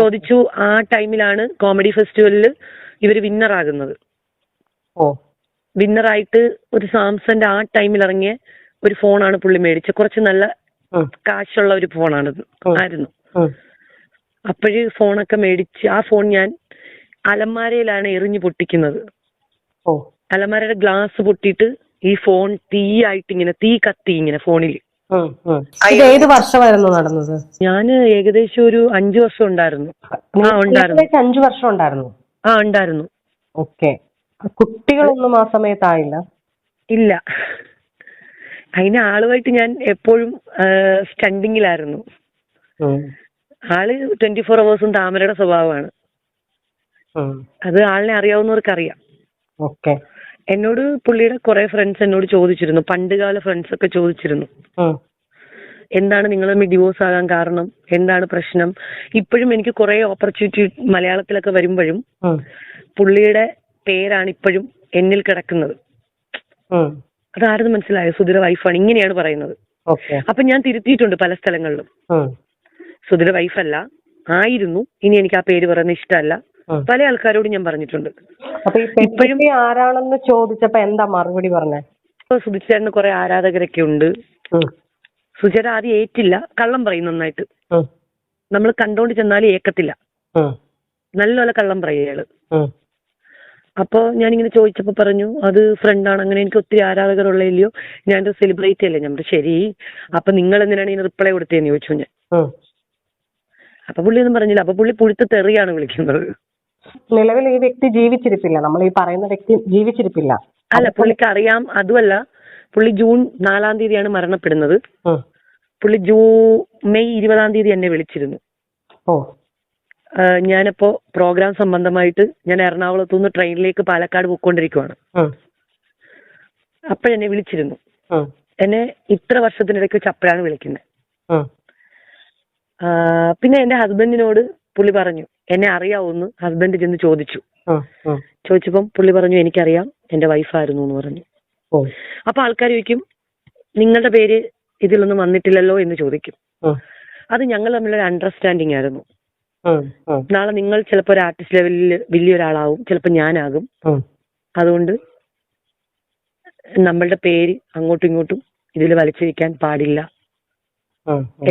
ചോദിച്ചു. ആ ടൈമിലാണ് കോമഡി ഫെസ്റ്റിവലിൽ ഇവര് വിന്നറാകുന്നത്. വിന്നറായിട്ട് ഒരു സാംസന്റെ ആ ടൈമിൽ ഇറങ്ങിയ ഒരു ഫോണാണ് പുള്ളി മേടിച്ചത്. കുറച്ച് നല്ല കാശുള്ള ഒരു ഫോണാണത് ആയിരുന്നു. അപ്പോഴ് ഫോണൊക്കെ മേടിച്ച് ആ ഫോൺ ഞാൻ അലമാരയിലാണ് എറിഞ്ഞു പൊട്ടിക്കുന്നത്. അലമാരയുടെ ഗ്ലാസ് പൊട്ടിയിട്ട് ഈ ഫോൺ തീ കത്തി ഇങ്ങനെ ഫോണില്. ഏത് വർഷമായിരുന്നു നടന്നത്? ഞാൻ ഏകദേശം ഒരു 5 വർഷം ഉണ്ടായിരുന്നു. 5 വർഷം ഉണ്ടായിരുന്നു. ഉണ്ടായിരുന്നു. ഓക്കെ. കുട്ടികളൊന്നും ആ സമയത്തായില്ല? ഇല്ല. അതിന് ആളുമായിട്ട് ഞാൻ എപ്പോഴും സ്റ്റണ്ടിങ്ങിലായിരുന്നു. ആള് 24 hours താമരയുടെ സ്വഭാവമാണ്. അത് ആളിനെ അറിയാവുന്നവർക്കറിയാം. എന്നോട് പുള്ളിയുടെ കുറെ ഫ്രണ്ട്സ് എന്നോട് ചോദിച്ചിരുന്നു, പണ്ടുകാല ഫ്രണ്ട്സ് ഒക്കെ ചോദിച്ചിരുന്നു, എന്താണ് നിങ്ങൾ തമ്മിൽ ഡിവോഴ്സ് ആകാൻ കാരണം, എന്താണ് പ്രശ്നം? ഇപ്പോഴും എനിക്ക് കുറെ ഓപ്പർച്യൂണിറ്റി മലയാളത്തിലൊക്കെ വരുമ്പോഴും പുള്ളിയുടെ പേരാണ് ഇപ്പോഴും എന്നിൽ കിടക്കുന്നത്. അതാരെന്ന് മനസ്സിലായോ? സുധിയുടെ വൈഫാണ്. ഇങ്ങനെയാണ് പറയുന്നത്. അപ്പൊ ഞാൻ തിരുത്തിയിട്ടുണ്ട് പല സ്ഥലങ്ങളിലും. സുധിയുടെ വൈഫല്ല ആയിരുന്നു, ഇനി എനിക്ക് ആ പേര് പറയുന്നത് ഇഷ്ടമല്ല. പല ആൾക്കാരോട് ഞാൻ പറഞ്ഞിട്ടുണ്ട്. ഇപ്പോഴും ആരാണെന്ന് ചോദിച്ചപ്പോ എന്താ മറുപടി പറഞ്ഞേ? സുധിച്ചേട്ടന് കുറെ ആരാധകരൊക്കെ ഉണ്ട്. സുധിച്ചേട്ടൻ ആദ്യം ഏറ്റില്ല, കള്ളം പറയും നന്നായിട്ട്. നമ്മൾ കണ്ടോണ്ട് ചെന്നാലും ഏക്കത്തില്ല, നല്ലപോലെ കള്ളം പറയും അയാള്. അപ്പൊ ഞാനിങ്ങനെ ചോദിച്ചപ്പോ പറഞ്ഞു അത് ഫ്രണ്ടാണ്, അങ്ങനെ എനിക്ക് ഒത്തിരി ആരാധകരുള്ള ഇല്ലയോ, ഞാനൊരു സെലിബ്രിറ്റി അല്ലേ. ഞാൻ ശരി, അപ്പൊ നിങ്ങൾ എന്തിനാണ് ഇതിന് റിപ്ലൈ കൊടുത്തതെന്ന് ചോദിച്ചു ഞാൻ. അപ്പൊ പുള്ളി ഒന്നും പറഞ്ഞില്ല. അപ്പൊ പുള്ളി പുഴുത്ത തെറിയാണ് വിളിക്കുന്നത്. നിലവിൽ ഈ വ്യക്തി ജീവിച്ചിരിപ്പില്ല, നമ്മൾ ഈ പറയുന്ന വ്യക്തി ജീവിച്ചിരിപ്പില്ല. അല്ല, പുള്ളിക്ക് അറിയാം. അതുമല്ല, പുള്ളി ജൂൺ 4 മരണപ്പെടുന്നത്. പുള്ളി മെയ് 20 എന്നെ വിളിച്ചിരുന്നു. ഞാനിപ്പോ പ്രോഗ്രാം സംബന്ധമായിട്ട് ഞാൻ എറണാകുളത്തുനിന്ന് ട്രെയിനിലേക്ക് പാലക്കാട് പോയിക്കൊണ്ടിരിക്കുവാണ്. അപ്പോഴെന്നെ വിളിച്ചിരുന്നു. എന്നെ ഇത്ര വർഷത്തിനിടയ്ക്ക് വെച്ച് അപ്പോഴാണ് വിളിക്കുന്നത്. പിന്നെ എന്റെ ഹസ്ബൻഡിനോട് പുള്ളി പറഞ്ഞു എന്നെ അറിയാവോന്ന് ഹസ്ബൻഡ് ചെന്ന് ചോദിച്ചപ്പം പുള്ളി പറഞ്ഞു എനിക്കറിയാം, എന്റെ വൈഫായിരുന്നു എന്ന് പറഞ്ഞു. അപ്പൊ ആൾക്കാർ ചോദിക്കും നിങ്ങളുടെ പേര് ഇതിലൊന്നും വന്നിട്ടില്ലല്ലോ എന്ന് ചോദിക്കും. അത് ഞങ്ങൾ തമ്മിലൊരു അണ്ടർസ്റ്റാൻഡിങ് ആയിരുന്നു. നാളെ നിങ്ങൾ ചിലപ്പോ ഒരു ആർട്ടിസ്റ്റ് ലെവലിൽ വലിയൊരാളാവും, ചിലപ്പോ ഞാനാകും. അതുകൊണ്ട് നമ്മളുടെ പേര് അങ്ങോട്ടും ഇങ്ങോട്ടും ഇതിൽ വലിച്ചിരിക്കാൻ പാടില്ല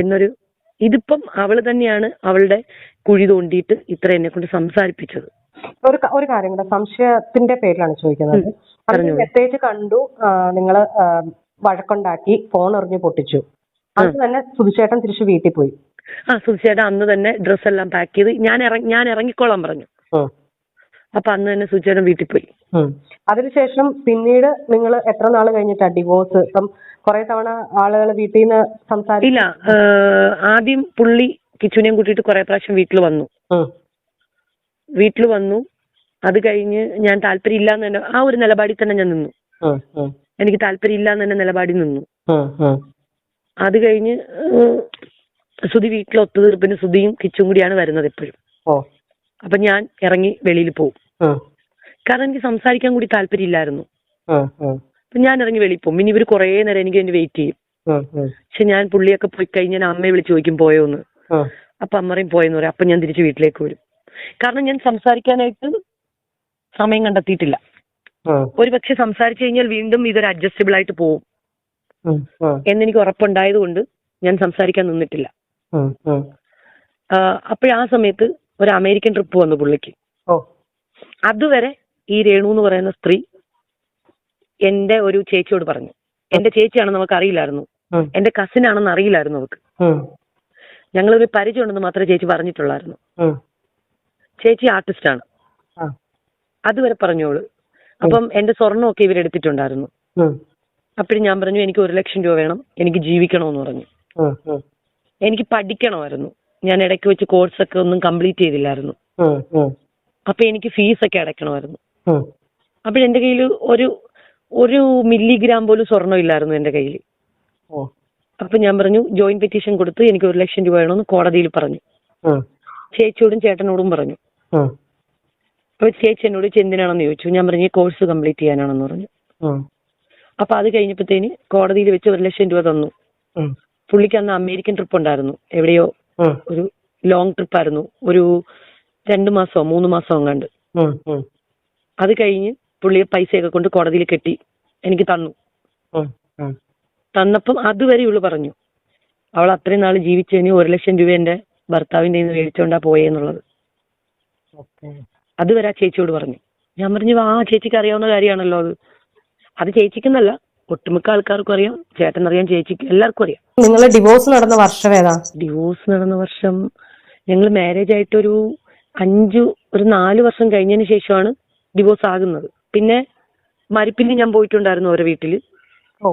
എന്നൊരു, ഇതിപ്പം അവള് തന്നെയാണ് അവളുടെ കുഴി തോണ്ടിയിട്ട് ഇത്ര എന്നെ കൊണ്ട് സംസാരിപ്പിച്ചത്. ഒരു കാര്യം കൂടെ സംശയത്തിന്റെ പേരിലാണ് ചോദിക്കുന്നത്. മെസ്സേജ് കണ്ടു, നിങ്ങള് വഴക്കുണ്ടാക്കി, ഫോൺ എറിഞ്ഞ് പൊട്ടിച്ചു. അത് തന്നെ സുധിച്ചേട്ടൻ തിരിച്ചു വീട്ടിൽ പോയി. സുധിച്ചേട്ടൻ അന്ന് തന്നെ ഡ്രസ്സ് എല്ലാം പാക്ക് ചെയ്ത് ഞാൻ ഇറങ്ങിക്കോളാൻ പറഞ്ഞു. അപ്പൊ അന്ന് തന്നെ സുധിച്ചേട്ടൻ വീട്ടിൽ പോയി. അതിനുശേഷം പിന്നീട് നിങ്ങൾ എത്ര നാൾ കഴിഞ്ഞിട്ടാ ഡിവോഴ്സ്? ഇപ്പം കുറെ തവണ ആളുകൾ വീട്ടിൽ നിന്ന് ഇല്ല, ആദ്യം പുള്ളി കിച്ചുനെയും കൂട്ടിയിട്ട് കുറെ പ്രാവശ്യം വീട്ടിൽ വന്നു. അത് കഴിഞ്ഞ് ഞാൻ താല്പര്യം ഇല്ലാന്ന് തന്നെ ആ ഒരു നിലപാടിൽ തന്നെ ഞാൻ നിന്നു. എനിക്ക് താല്പര്യം ഇല്ലാന്ന് തന്നെ നിലപാടിൽ നിന്നു. അത് കഴിഞ്ഞ് സുധി വീട്ടിൽ ഒത്തുതീർപ്പിന് സുധിയും കിച്ചും കൂടിയാണ് വരുന്നത് എപ്പോഴും. അപ്പൊ ഞാൻ ഇറങ്ങി വെളിയിൽ പോകും. കാരണം എനിക്ക് സംസാരിക്കാൻ കൂടി താല്പര്യം ഇല്ലായിരുന്നു. അപ്പൊ ഞാൻ ഇറങ്ങി വെളിയിൽ പോകും. പിന്നെ ഇവര് കുറെ നേരം എനിക്ക് വേണ്ടി വെയിറ്റ് ചെയ്യും. പക്ഷെ ഞാൻ പുള്ളിയൊക്കെ പോയി കഴിഞ്ഞ് ഞാൻ അമ്മയെ വിളിച്ച് ചോദിക്കും പോയോന്ന്. അപ്പൊ അമ്മയും പോയെന്ന് പറയും. അപ്പൊ ഞാൻ തിരിച്ച് വീട്ടിലേക്ക് വരും. കാരണം ഞാൻ സംസാരിക്കാനായിട്ട് സമയം കണ്ടെത്തിയിട്ടില്ല. ഒരു പക്ഷെ സംസാരിച്ചു കഴിഞ്ഞാൽ വീണ്ടും ഇതൊരു അഡ്ജസ്റ്റബിൾ ആയിട്ട് പോകും എന്നെനിക്ക് ഉറപ്പുണ്ടായത് കൊണ്ട് ഞാൻ സംസാരിക്കാൻ നിന്നിട്ടില്ല. അപ്പോഴാ സമയത്ത് ഒരു അമേരിക്കൻ ട്രിപ്പ് വന്നു പുള്ളിക്ക്. അതുവരെ ഈ രേണു എന്ന് പറയുന്ന സ്ത്രീ എന്റെ ഒരു ചേച്ചിയോട് പറഞ്ഞു. എന്റെ ചേച്ചിയാണെന്ന് നമുക്ക് അറിയില്ലായിരുന്നു. എന്റെ കസിൻ ആണെന്ന് അറിയില്ലായിരുന്നു അവർക്ക്. ഞങ്ങളൊരു പരിചയം ഉണ്ടെന്ന് മാത്രമേ ചേച്ചി പറഞ്ഞിട്ടുള്ളായിരുന്നു. ചേച്ചി ആർട്ടിസ്റ്റ് ആണ്, അതുവരെ പറഞ്ഞോളൂ. അപ്പം എന്റെ സ്വർണ്ണമൊക്കെ ഇവരെടുത്തിട്ടുണ്ടായിരുന്നു. അപ്പോഴും ഞാൻ പറഞ്ഞു എനിക്ക് 1 ലക്ഷം രൂപ വേണം, എനിക്ക് ജീവിക്കണമെന്ന് പറഞ്ഞു. എനിക്ക് പഠിക്കണമായിരുന്നു. ഞാൻ ഇടയ്ക്ക് വെച്ച് കോഴ്സൊക്കെ ഒന്നും കംപ്ലീറ്റ് ചെയ്തില്ലായിരുന്നു. അപ്പൊ എനിക്ക് ഫീസൊക്കെ അടയ്ക്കണമായിരുന്നു. അപ്പോഴെന്റെ കയ്യിൽ ഒരു മില്ലിഗ്രാം പോലും സ്വർണ്ണം ഇല്ലായിരുന്നു എന്റെ കയ്യിൽ. അപ്പൊ ഞാൻ പറഞ്ഞു ജോയിന്റ് പെറ്റീഷൻ കൊടുത്ത് എനിക്ക് 1 ലക്ഷം രൂപ വേണമെന്ന് കോടതിയിൽ പറഞ്ഞു. ചേച്ചിയോടും ചേട്ടനോടും പറഞ്ഞു. അപ്പൊ ചേച്ചി എന്നോട് എന്തിനാണെന്ന് ചോദിച്ചു. ഞാൻ പറഞ്ഞു കോഴ്സ് കംപ്ലീറ്റ് ചെയ്യാനാണെന്ന് പറഞ്ഞു. അപ്പൊ അത് കഴിഞ്ഞപ്പോഴത്തേന് കോടതിയിൽ വെച്ച് 1 ലക്ഷം രൂപ തന്നു. പുള്ളിക്ക് അന്ന് അമേരിക്കൻ ട്രിപ്പ് ഉണ്ടായിരുന്നു. എവിടെയോ ഒരു ലോങ് ട്രിപ്പ് ആയിരുന്നു. ഒരു 2 മാസമോ 3 മാസമോ കണ്ട്. അത് കഴിഞ്ഞ് പുള്ളി പൈസയൊക്കെ കൊണ്ട് കോടതിയിൽ കെട്ടി എനിക്ക് തന്നു. തന്നപ്പം അതുവരെയുള്ളു പറഞ്ഞു അവൾ അത്രയും നാൾ ജീവിച്ചതിന് 1 ലക്ഷം രൂപ എന്റെ ഭർത്താവിന്റെ കയ്യിൽ നിന്ന് മേടിച്ചോണ്ടാ പോയെന്നുള്ളത്. അതുവരെ ആ ചേച്ചിയോട് പറഞ്ഞു. ഞാൻ പറഞ്ഞു ചേച്ചിക്ക് അറിയാവുന്ന കാര്യമാണല്ലോ അത് ചേച്ചിക്കെന്നല്ല ഒട്ടുമിക്ക ആൾക്കാർക്കും അറിയാം, ചേട്ടനറിയാം, ചേച്ചിക്ക് എല്ലാവർക്കും അറിയാം. നിങ്ങൾ ഡിവോഴ്സ് നടന്ന വർഷം ഏതാ? ഡിവോഴ്സ് നടന്ന വർഷം ഞങ്ങൾ മാരേജ് ആയിട്ട് ഒരു 4 വർഷം കഴിഞ്ഞതിന് ശേഷമാണ് ഡിവോഴ്സ് ആകുന്നത്. പിന്നെ മരിപ്പിന് ഞാൻ പോയിട്ടുണ്ടായിരുന്നു ഓരോ വീട്ടില്.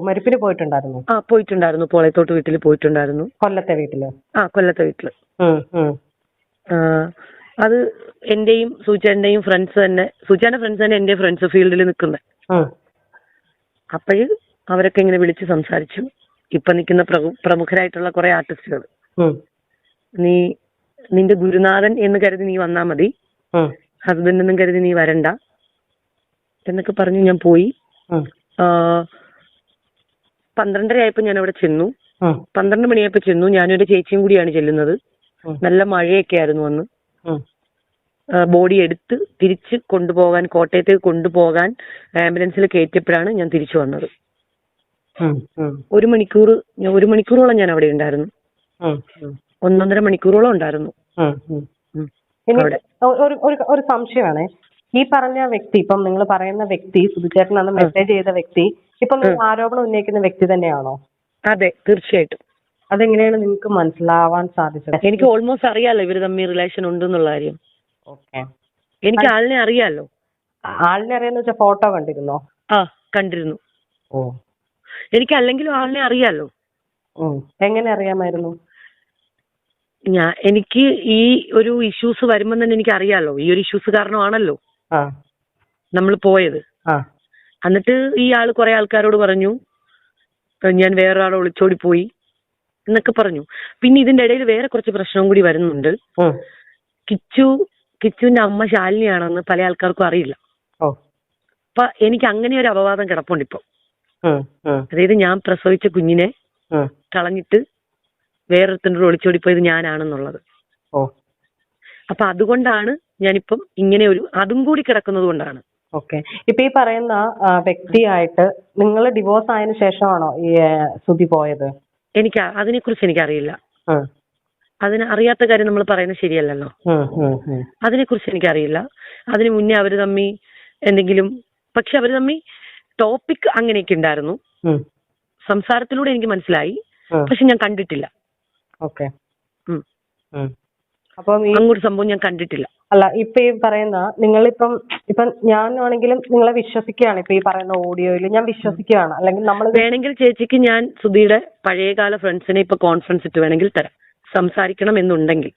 മരിപ്പിന് പോയിട്ടുണ്ടായിരുന്നു? പോയിട്ടുണ്ടായിരുന്നു. പോളയത്തോട്ട് വീട്ടിൽ പോയിട്ടുണ്ടായിരുന്നു. കൊല്ലത്തെ വീട്ടില്? കൊല്ലത്തെ വീട്ടില്. അത് എന്റെയും സൂചാന്റെയും ഫ്രണ്ട്സ് തന്നെ, സൂചാന്റെ ഫ്രണ്ട്സ് തന്നെ എന്റെ ഫ്രണ്ട്സ് ഫീൽഡിൽ നിൽക്കുന്നത്. അപ്പോഴ് അവരൊക്കെ ഇങ്ങനെ വിളിച്ച് സംസാരിച്ചു. ഇപ്പൊ നിൽക്കുന്ന പ്രമുഖരായിട്ടുള്ള കുറെ ആർട്ടിസ്റ്റുകൾ, നിന്റെ ഗുരുനാഥൻ എന്ന് കരുതി നീ വന്നാ മതി, ഹസ്ബൻഡ് എന്നും കരുതി നീ വരണ്ട എന്നൊക്കെ പറഞ്ഞു ഞാൻ പോയി. 12:30 ആയപ്പോ ഞാൻ അവിടെ ചെന്നു. 12 മണിയായപ്പോ ചെന്നു. ഞാനും ഒരു ചേച്ചിയും കൂടിയാണ് ചെല്ലുന്നത്. നല്ല മഴയൊക്കെ ആയിരുന്നു അന്ന്. ബോഡി എടുത്ത് തിരിച്ച് കൊണ്ടുപോകാൻ, കോട്ടയത്തേക്ക് കൊണ്ടുപോകാൻ ആംബുലൻസിൽ കയറ്റിയപ്പോഴാണ് ഞാൻ തിരിച്ചു വന്നത്. 1 മണിക്കൂറോളം ഞാൻ അവിടെ ഉണ്ടായിരുന്നു. 1.5 മണിക്കൂറോളം ഉണ്ടായിരുന്നു അവിടെ. ഒരു സംശയമാണ്. ഈ പറഞ്ഞ വ്യക്തി, ഇപ്പം നിങ്ങൾ പറയുന്ന വ്യക്തി, സുധിച്ചേട്ടൻ അന്ന് മെസ്സേജ് ചെയ്ത വ്യക്തി ഇപ്പം ആരോപണം ഉന്നയിക്കുന്ന വ്യക്തി തന്നെയാണോ? അതെ, തീർച്ചയായിട്ടും. അതെങ്ങനെയാണ് നിങ്ങൾക്ക് മനസ്സിലാവാൻ സാധിച്ചത്? എനിക്ക് ഓൾമോസ്റ്റ് അറിയാലോ ഇവര് തമ്മിൽ റിലേഷൻ ഉണ്ടെന്നുള്ള കാര്യം. എനിക്ക് ആളിനെ അറിയാലോ. ആളിനെ അറിയാന്ന് വെച്ചാൽ ഫോട്ടോ കണ്ടിരുന്നോ? കണ്ടിരുന്നു. എനിക്ക് അല്ലെങ്കിലും ആളിനെ അറിയാലോ. എങ്ങനെ അറിയാമായിരുന്നു? എനിക്ക് ഈ ഒരു ഇഷ്യൂസ് വരുമ്പോൾ തന്നെ എനിക്ക് അറിയാലോ. ഈ ഒരു ഇഷ്യൂസ് കാരണമാണല്ലോ നമ്മൾ പോയത്. എന്നിട്ട് ഈ ആള് കുറെ ആൾക്കാരോട് പറഞ്ഞു ഞാൻ വേറൊരാളെ ഒളിച്ചോടി പോയി എന്നൊക്കെ പറഞ്ഞു. പിന്നെ ഇതിന്റെ ഇടയിൽ വേറെ കുറച്ച് പ്രശ്നവും കൂടി വരുന്നുണ്ട്. കിച്ചുവിന്റെ അമ്മ ശാലിനിയാണെന്ന് പല ആൾക്കാർക്കും അറിയില്ല. അപ്പൊ എനിക്ക് അങ്ങനെ ഒരു അപവാദം കിടപ്പുണ്ട് ഇപ്പൊ. അതായത് ഞാൻ പ്രസവിച്ച കുഞ്ഞിനെ കളഞ്ഞിട്ട് വേറൊരുത്തൻ്റെ ഒളിച്ചോടി പോയത് ഞാനാണെന്നുള്ളത്. അപ്പൊ അതുകൊണ്ടാണ് ഞാനിപ്പം ഇങ്ങനെ അതും കൂടി കിടക്കുന്നത് കൊണ്ടാണ്. ഇപ്പൊ ഈ പറയുന്ന വ്യക്തിയായിട്ട് നിങ്ങൾ ഡിവോഴ്സ് ആയതിനു ശേഷമാണോ ഈ സുധി പോയത്? അതിനെക്കുറിച്ച് എനിക്കറിയില്ല. അറിയാത്ത കാര്യം നമ്മൾ പറയുന്നത് ശരിയല്ലല്ലോ. അതിനെക്കുറിച്ച് എനിക്കറിയില്ല. അതിന് മുന്നേ അവര് തമ്മി എന്തെങ്കിലും, പക്ഷെ അവര് തമ്മി ടോപ്പിക് അങ്ങനെയൊക്കെ ഉണ്ടായിരുന്നു. സംസാരത്തിലൂടെ എനിക്ക് മനസ്സിലായി, പക്ഷെ ഞാൻ കണ്ടിട്ടില്ല. അപ്പം അങ്ങോട്ട് സംഭവം ഞാൻ കണ്ടിട്ടില്ല. അല്ല, ഇപ്പൊ ഈ പറയുന്ന ഇപ്പം ഞാനാണെങ്കിലും നിങ്ങളെ വിശ്വസിക്കുകയാണ്. ഇപ്പൊ ഈ പറയുന്ന ഓഡിയോയിൽ ഞാൻ വിശ്വസിക്കുകയാണ്. അല്ലെങ്കിൽ നമ്മൾ വേണമെങ്കിൽ ചേച്ചിക്ക് ഞാൻ സുധിയുടെ പഴയകാല ഫ്രണ്ട്സിനെ ഇപ്പൊ കോൺഫറൻസ് ഇട്ട് വേണമെങ്കിൽ തരാം, സംസാരിക്കണം എന്നുണ്ടെങ്കിൽ.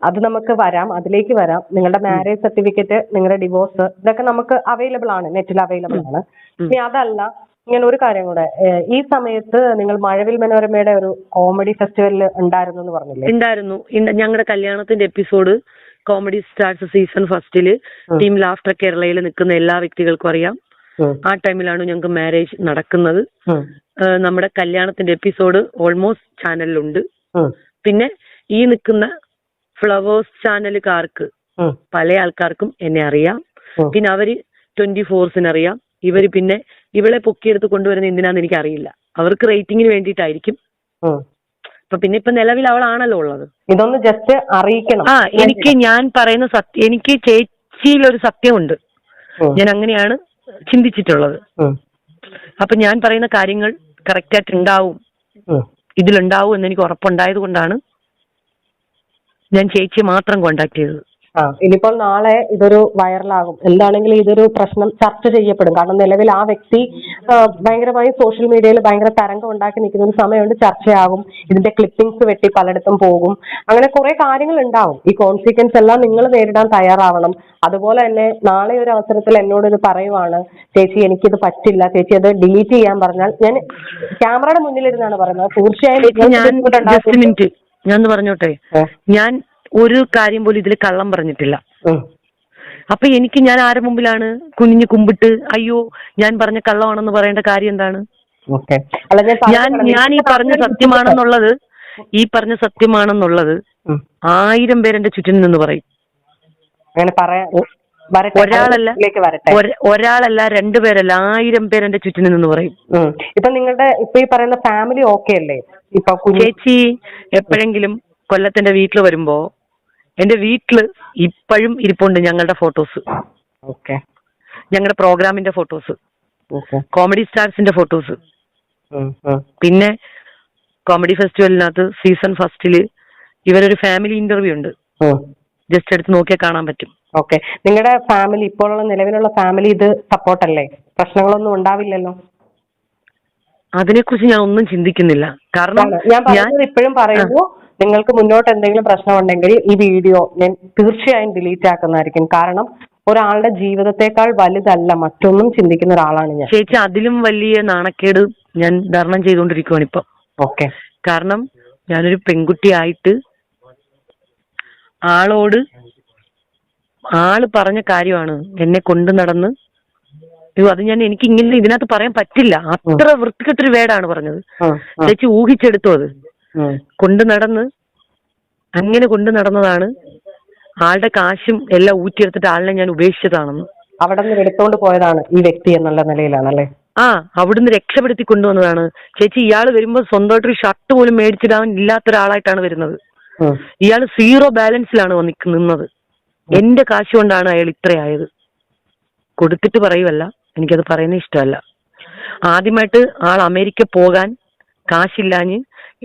അത് നമുക്ക് വരാം, അതിലേക്ക് വരാം. നിങ്ങളുടെ മാരേജ് സർട്ടിഫിക്കറ്റ്, നിങ്ങളുടെ ഡിവോഴ്സ്, ഇതൊക്കെ നമുക്ക് അവൈലബിൾ ആണ്, നെറ്റിൽ അവൈലബിൾ ആണ്. ഇനി അതല്ല, ഇങ്ങനെ ഒരു കാര്യം കൂടെ, ഈ സമയത്ത് നിങ്ങൾ മഴവിൽ മനോരമയുടെ ഒരു കോമഡി ഫെസ്റ്റിവലിൽ ഉണ്ടായിരുന്നു എന്ന് പറഞ്ഞില്ലേ? ഉണ്ടായിരുന്നു. ഞങ്ങളുടെ കല്യാണത്തിന്റെ എപ്പിസോഡ് കോമഡി സ്റ്റാർസ് സീസൺ ഫസ്റ്റില് ടീം ലാഫ്റ്റർ കേരളയിൽ നിൽക്കുന്ന എല്ലാ വ്യക്തികൾക്കും അറിയാം. ആ ടൈമിലാണ് ഞങ്ങൾക്ക് മാരേജ് നടക്കുന്നത്. നമ്മുടെ കല്യാണത്തിന്റെ എപ്പിസോഡ് ഓൾമോസ്റ്റ് ചാനലിലുണ്ട്. പിന്നെ ഈ നിൽക്കുന്ന ഫ്ലവേഴ്സ് ചാനലുകാർക്ക് പല ആൾക്കാർക്കും എന്നെ അറിയാം. പിന്നെ അവര് 24 അറിയാം. ഇവര് പിന്നെ ഇവളെ പൊക്കിയെടുത്ത് കൊണ്ടുവരുന്ന എന്തിനാന്ന് എനിക്ക് അറിയില്ല. അവർക്ക് റേറ്റിംഗിന് വേണ്ടിയിട്ടായിരിക്കും. പിന്നെ ഇപ്പൊ നിലവിൽ അവളാണല്ലോ ഉള്ളത്. ഇതൊന്ന് ജസ്റ്റ് അറിയിക്കണം. എനിക്ക് ഞാൻ പറയുന്ന സത്യം, എനിക്ക് ചേച്ചിയിലൊരു സത്യമുണ്ട്. ഞാൻ അങ്ങനെയാണ് ചിന്തിച്ചിട്ടുള്ളത്. അപ്പൊ ഞാൻ പറയുന്ന കാര്യങ്ങൾ കറക്റ്റ് ആയിട്ട് ഉണ്ടാവും, ഇതിലുണ്ടാവും എന്ന് എനിക്ക് ഉറപ്പുണ്ടായത് കൊണ്ടാണ് ഞാൻ ചേച്ചിയെ മാത്രം കോണ്ടാക്ട് ചെയ്തത്. ഇനിയിപ്പോൾ നാളെ ഇതൊരു വൈറലാകും. എന്താണെങ്കിലും ഇതൊരു പ്രശ്നം ചർച്ച ചെയ്യപ്പെടും. കാരണം നിലവിൽ ആ വ്യക്തി ഭയങ്കരമായി സോഷ്യൽ മീഡിയയിൽ ഭയങ്കര തരംഗം ഉണ്ടാക്കി നിൽക്കുന്ന ഒരു സമയമുണ്ട്, ചർച്ചയാകും. ഇതിന്റെ ക്ലിപ്പിംഗ്സ് വെട്ടി പലയിടത്തും പോകും. അങ്ങനെ കുറെ കാര്യങ്ങൾ ഉണ്ടാവും. ഈ കോൺസിക്വൻസ് എല്ലാം നിങ്ങൾ നേരിടാൻ തയ്യാറാവണം. അതുപോലെ തന്നെ നാളെ ഒരു അവസരത്തിൽ എന്നോട് ഇത് പറയുവാണ്, ചേച്ചി എനിക്കിത് പറ്റില്ല, ചേച്ചി അത് ഡിലീറ്റ് ചെയ്യാൻ പറഞ്ഞാൽ, ഞാൻ ക്യാമറയുടെ മുന്നിലിരുന്നാണ് പറയുന്നത്, തീർച്ചയായും ഞാൻ പറഞ്ഞോട്ടെ, ഞാൻ ഒരു കാര്യം പോലും ഇതിൽ കള്ളം പറഞ്ഞിട്ടില്ല. അപ്പൊ എനിക്ക് ഞാൻ ആരുടെ മുമ്പിലാണ് കുനിഞ്ഞു കുമ്പിട്ട് അയ്യോ ഞാൻ പറഞ്ഞ കള്ളമാണെന്ന് പറയേണ്ട കാര്യം എന്താണ്? ഞാൻ ഈ പറഞ്ഞ സത്യമാണെന്നുള്ളത് 1000 പേരെന്റെ ചുറ്റിനും നിന്ന് പറയും. ഒരാളല്ല 2 പേരല്ല 1000 പേരെന്റെ ചുറ്റിനും നിന്ന് പറയും. ഇപ്പൊ നിങ്ങളുടെ ഈ പറയുന്ന ഫാമിലി ഓക്കെ അല്ലേ? ഇപ്പൊ ചേച്ചി എപ്പോഴെങ്കിലും കൊല്ലത്തിന്റെ വീട്ടിൽ വരുമ്പോ എന്റെ വീട്ടില് ഇപ്പോഴും ഇരിപ്പുണ്ട് ഞങ്ങളുടെ ഫോട്ടോസ്, ഞങ്ങളുടെ പ്രോഗ്രാമിന്റെ ഫോട്ടോസ്, കോമഡി സ്റ്റാർസിന്റെ ഫോട്ടോസ്. പിന്നെ കോമഡി ഫെസ്റ്റിവലിനകത്ത് സീസൺ ഫസ്റ്റില് ഇവരൊരു ഫാമിലി ഇന്റർവ്യൂ ഉണ്ട്, ജസ്റ്റ് എടുത്ത് നോക്കിയാൽ കാണാൻ പറ്റും. നിങ്ങളുടെ ഫാമിലി, ഇപ്പോഴുള്ള നിലവിലുള്ള ഫാമിലി ഇത് സപ്പോർട്ടല്ലേ? പ്രശ്നങ്ങളൊന്നും ഉണ്ടാവില്ലല്ലോ? അതിനെക്കുറിച്ച് ഞാൻ ഒന്നും ചിന്തിക്കുന്നില്ല. കാരണം ഞാൻ ഇപ്പോഴും പറയുന്നു, നിങ്ങൾക്ക് മുന്നോട്ട് എന്തെങ്കിലും പ്രശ്നമുണ്ടെങ്കിൽ ഈ വീഡിയോ ഞാൻ തീർച്ചയായും ഡിലീറ്റ് ആക്കുന്നതായിരിക്കും. കാരണം ഒരാളുടെ ജീവിതത്തെക്കാൾ വലുതല്ല മറ്റൊന്നും ചിന്തിക്കുന്ന ഒരാളാണ് ഞാൻ. ചേച്ചി അതിലും വലിയ നാണക്കേട് ഞാൻ ധാരണം ചെയ്തുകൊണ്ടിരിക്കുവാണ് ഇപ്പൊ. കാരണം ഞാനൊരു പെൺകുട്ടിയായിട്ട് ആള് പറഞ്ഞ കാര്യമാണ് എന്നെ കൊണ്ടു നടന്ന്, അത് എനിക്ക് ഇങ്ങനെ ഇതിനകത്ത് പറയാൻ പറ്റില്ല, അത്ര വൃത്തികെട്ടൊരു വേടാണ് പറഞ്ഞത്. ചേച്ചി ഊഹിച്ചെടുത്തു. അത് അങ്ങനെ കൊണ്ടു നടന്നതാണ്. ആളുടെ കാശും എല്ലാം ഊറ്റിയെടുത്തിട്ട് ആളിനെ ഞാൻ ഉപേക്ഷിച്ചതാണെന്ന്. അവിടെ നിന്ന് എടുത്തോണ്ട് പോയതാണ് ഈ വ്യക്തി എന്നുള്ള നിലയിലാണല്ലേ? അവിടുന്ന് രക്ഷപ്പെടുത്തി കൊണ്ടുവന്നതാണ്. ചേച്ചി ഇയാള് വരുമ്പോ സ്വന്തമായിട്ടൊരു ഷർട്ട് പോലും മേടിച്ചിടാൻ ഇല്ലാത്ത ഒരാളായിട്ടാണ് വരുന്നത്. ഇയാള് 0 ബാലൻസിലാണ് നിന്നത്. എന്റെ കാശ് കൊണ്ടാണ് അയാൾ ഇത്രയായത്. കൊടുത്തിട്ട് പറയുമല്ല, എനിക്കത് പറയുന്നത് ഇഷ്ടമല്ല. ആദ്യമായിട്ട് ആൾ അമേരിക്ക പോകാൻ കാശില്ലാഞ്ഞ്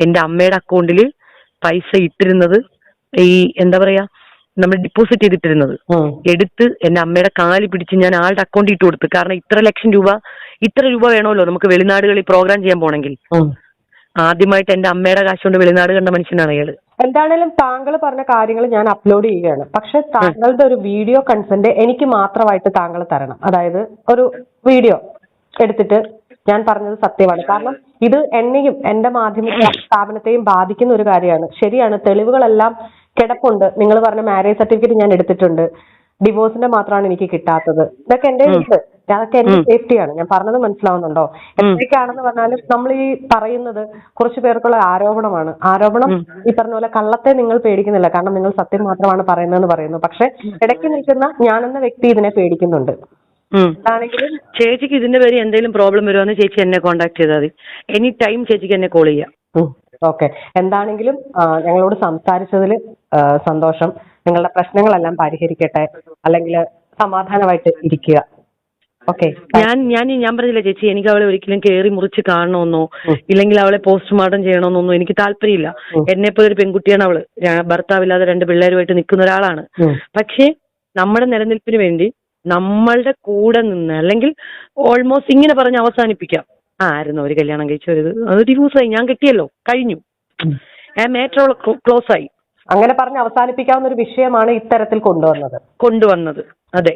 എന്റെ അമ്മയുടെ അക്കൗണ്ടിൽ പൈസ ഇട്ടിരുന്നത്, ഈ എന്താ പറയാ, നമ്മൾ ഡിപ്പോസിറ്റ് ചെയ്തിട്ടിരുന്നത് എടുത്ത് എന്റെ അമ്മയുടെ കാല് പിടിച്ച് ഞാൻ ആളുടെ അക്കൗണ്ടിൽ ഇട്ട് കൊടുത്തു. കാരണം ഇത്ര രൂപ വേണമല്ലോ നമുക്ക് വെളിനാടുകളിൽ പ്രോഗ്രാം ചെയ്യാൻ പോണെങ്കിൽ. ആദ്യമായിട്ട് എന്റെ അമ്മയുടെ കാശ് കൊണ്ട് വെളിനാട് കണ്ട മനുഷ്യനാണ് അയാള്. എന്താണേലും താങ്കൾ പറഞ്ഞ കാര്യങ്ങൾ ഞാൻ അപ്ലോഡ് ചെയ്യുകയാണ്. പക്ഷെ താങ്കളുടെ ഒരു വീഡിയോ കൺസെന്റ് എനിക്ക് മാത്രമായിട്ട് താങ്കൾ തരണം. അതായത് ഒരു വീഡിയോ എടുത്തിട്ട് ഞാൻ പറഞ്ഞത് സത്യമാണ്. കാരണം ഇത് എന്നെയും എന്റെ മാധ്യമ സ്ഥാപനത്തെയും ബാധിക്കുന്ന ഒരു കാര്യമാണ്. ശരിയാണ്, തെളിവുകളെല്ലാം കിടപ്പുണ്ട്. നിങ്ങൾ പറഞ്ഞ മാരേജ് സർട്ടിഫിക്കറ്റ് ഞാൻ എടുത്തിട്ടുണ്ട്. ഡിവോഴ്സിന്റെ മാത്രമാണ് എനിക്ക് കിട്ടാത്തത്. ഇതൊക്കെ എന്റെ ഉണ്ട്, അതൊക്കെ എന്റെ സേഫ്റ്റിയാണ്. ഞാൻ പറഞ്ഞത് മനസ്സിലാവുന്നുണ്ടോ? എന്തൊക്കെയാണെന്ന് പറഞ്ഞാലും നമ്മൾ ഈ പറയുന്നത് കുറച്ചു പേർക്കുള്ള ആരോപണമാണ്. ആരോപണം ഈ പറഞ്ഞ പോലെ കള്ളത്തെ നിങ്ങൾ പേടിക്കുന്നില്ല, കാരണം നിങ്ങൾ സത്യം മാത്രമാണ് പറയുന്നതെന്ന് പറയുന്നു. പക്ഷെ ഇടയ്ക്ക് നിൽക്കുന്ന ഞാനെന്ന വ്യക്തി ഇതിനെ പേടിക്കുന്നുണ്ട്. ആണെങ്കിലും ചേച്ചിക്ക് ഇതിന്റെ പേര് എന്തെങ്കിലും പ്രോബ്ലം വരുവാന്ന് ചേച്ചി എന്നെ കോൺടാക്ട് ചെയ്താൽ മതി. എനി ടൈം ചേച്ചിക്ക് എന്നെ കോൾ ചെയ്യാം. ഓക്കെ. എന്താണെങ്കിലും ഞങ്ങളോട് സംസാരിച്ചതിൽ സന്തോഷം. നിങ്ങളുടെ പ്രശ്നങ്ങളെല്ലാം പരിഹരിക്കട്ടെ, അല്ലെങ്കിൽ സമാധാനമായിട്ട് ഇരിക്കുക. ഓക്കെ. ഞാൻ പറഞ്ഞില്ല ചേച്ചി, എനിക്ക് അവളെ ഒരിക്കലും കയറി മുറിച്ച് കാണണമെന്നോ ഇല്ലെങ്കിൽ അവളെ പോസ്റ്റ്മോർട്ടം ചെയ്യണമെന്നൊന്നും എനിക്ക് താല്പര്യമില്ല. എന്നെ പോലെ ഒരു പെൺകുട്ടിയാണ് അവള്. ഭർത്താവില്ലാതെ 2 പിള്ളേരുമായിട്ട് നിൽക്കുന്ന ഒരാളാണ്. പക്ഷേ നമ്മുടെ നിലനിൽപ്പിന് വേണ്ടി നമ്മളുടെ കൂടെ നിന്ന്, അല്ലെങ്കിൽ ഓൾമോസ്റ്റ് ഇങ്ങനെ പറഞ്ഞ് അവസാനിപ്പിക്കാം. ആയിരുന്നു അവര് കല്യാണം കഴിച്ചത്, അത് ഡിവോഴ്സായി, ഞാൻ കെട്ടിയല്ലോ, കഴിഞ്ഞു, മാറ്റർ ക്ലോസ് ആയി. അങ്ങനെ പറഞ്ഞ് അവസാനിപ്പിക്കാവുന്ന ഒരു വിഷയമാണ് ഇത്തരത്തിൽ കൊണ്ടുവന്നത്. അതെ.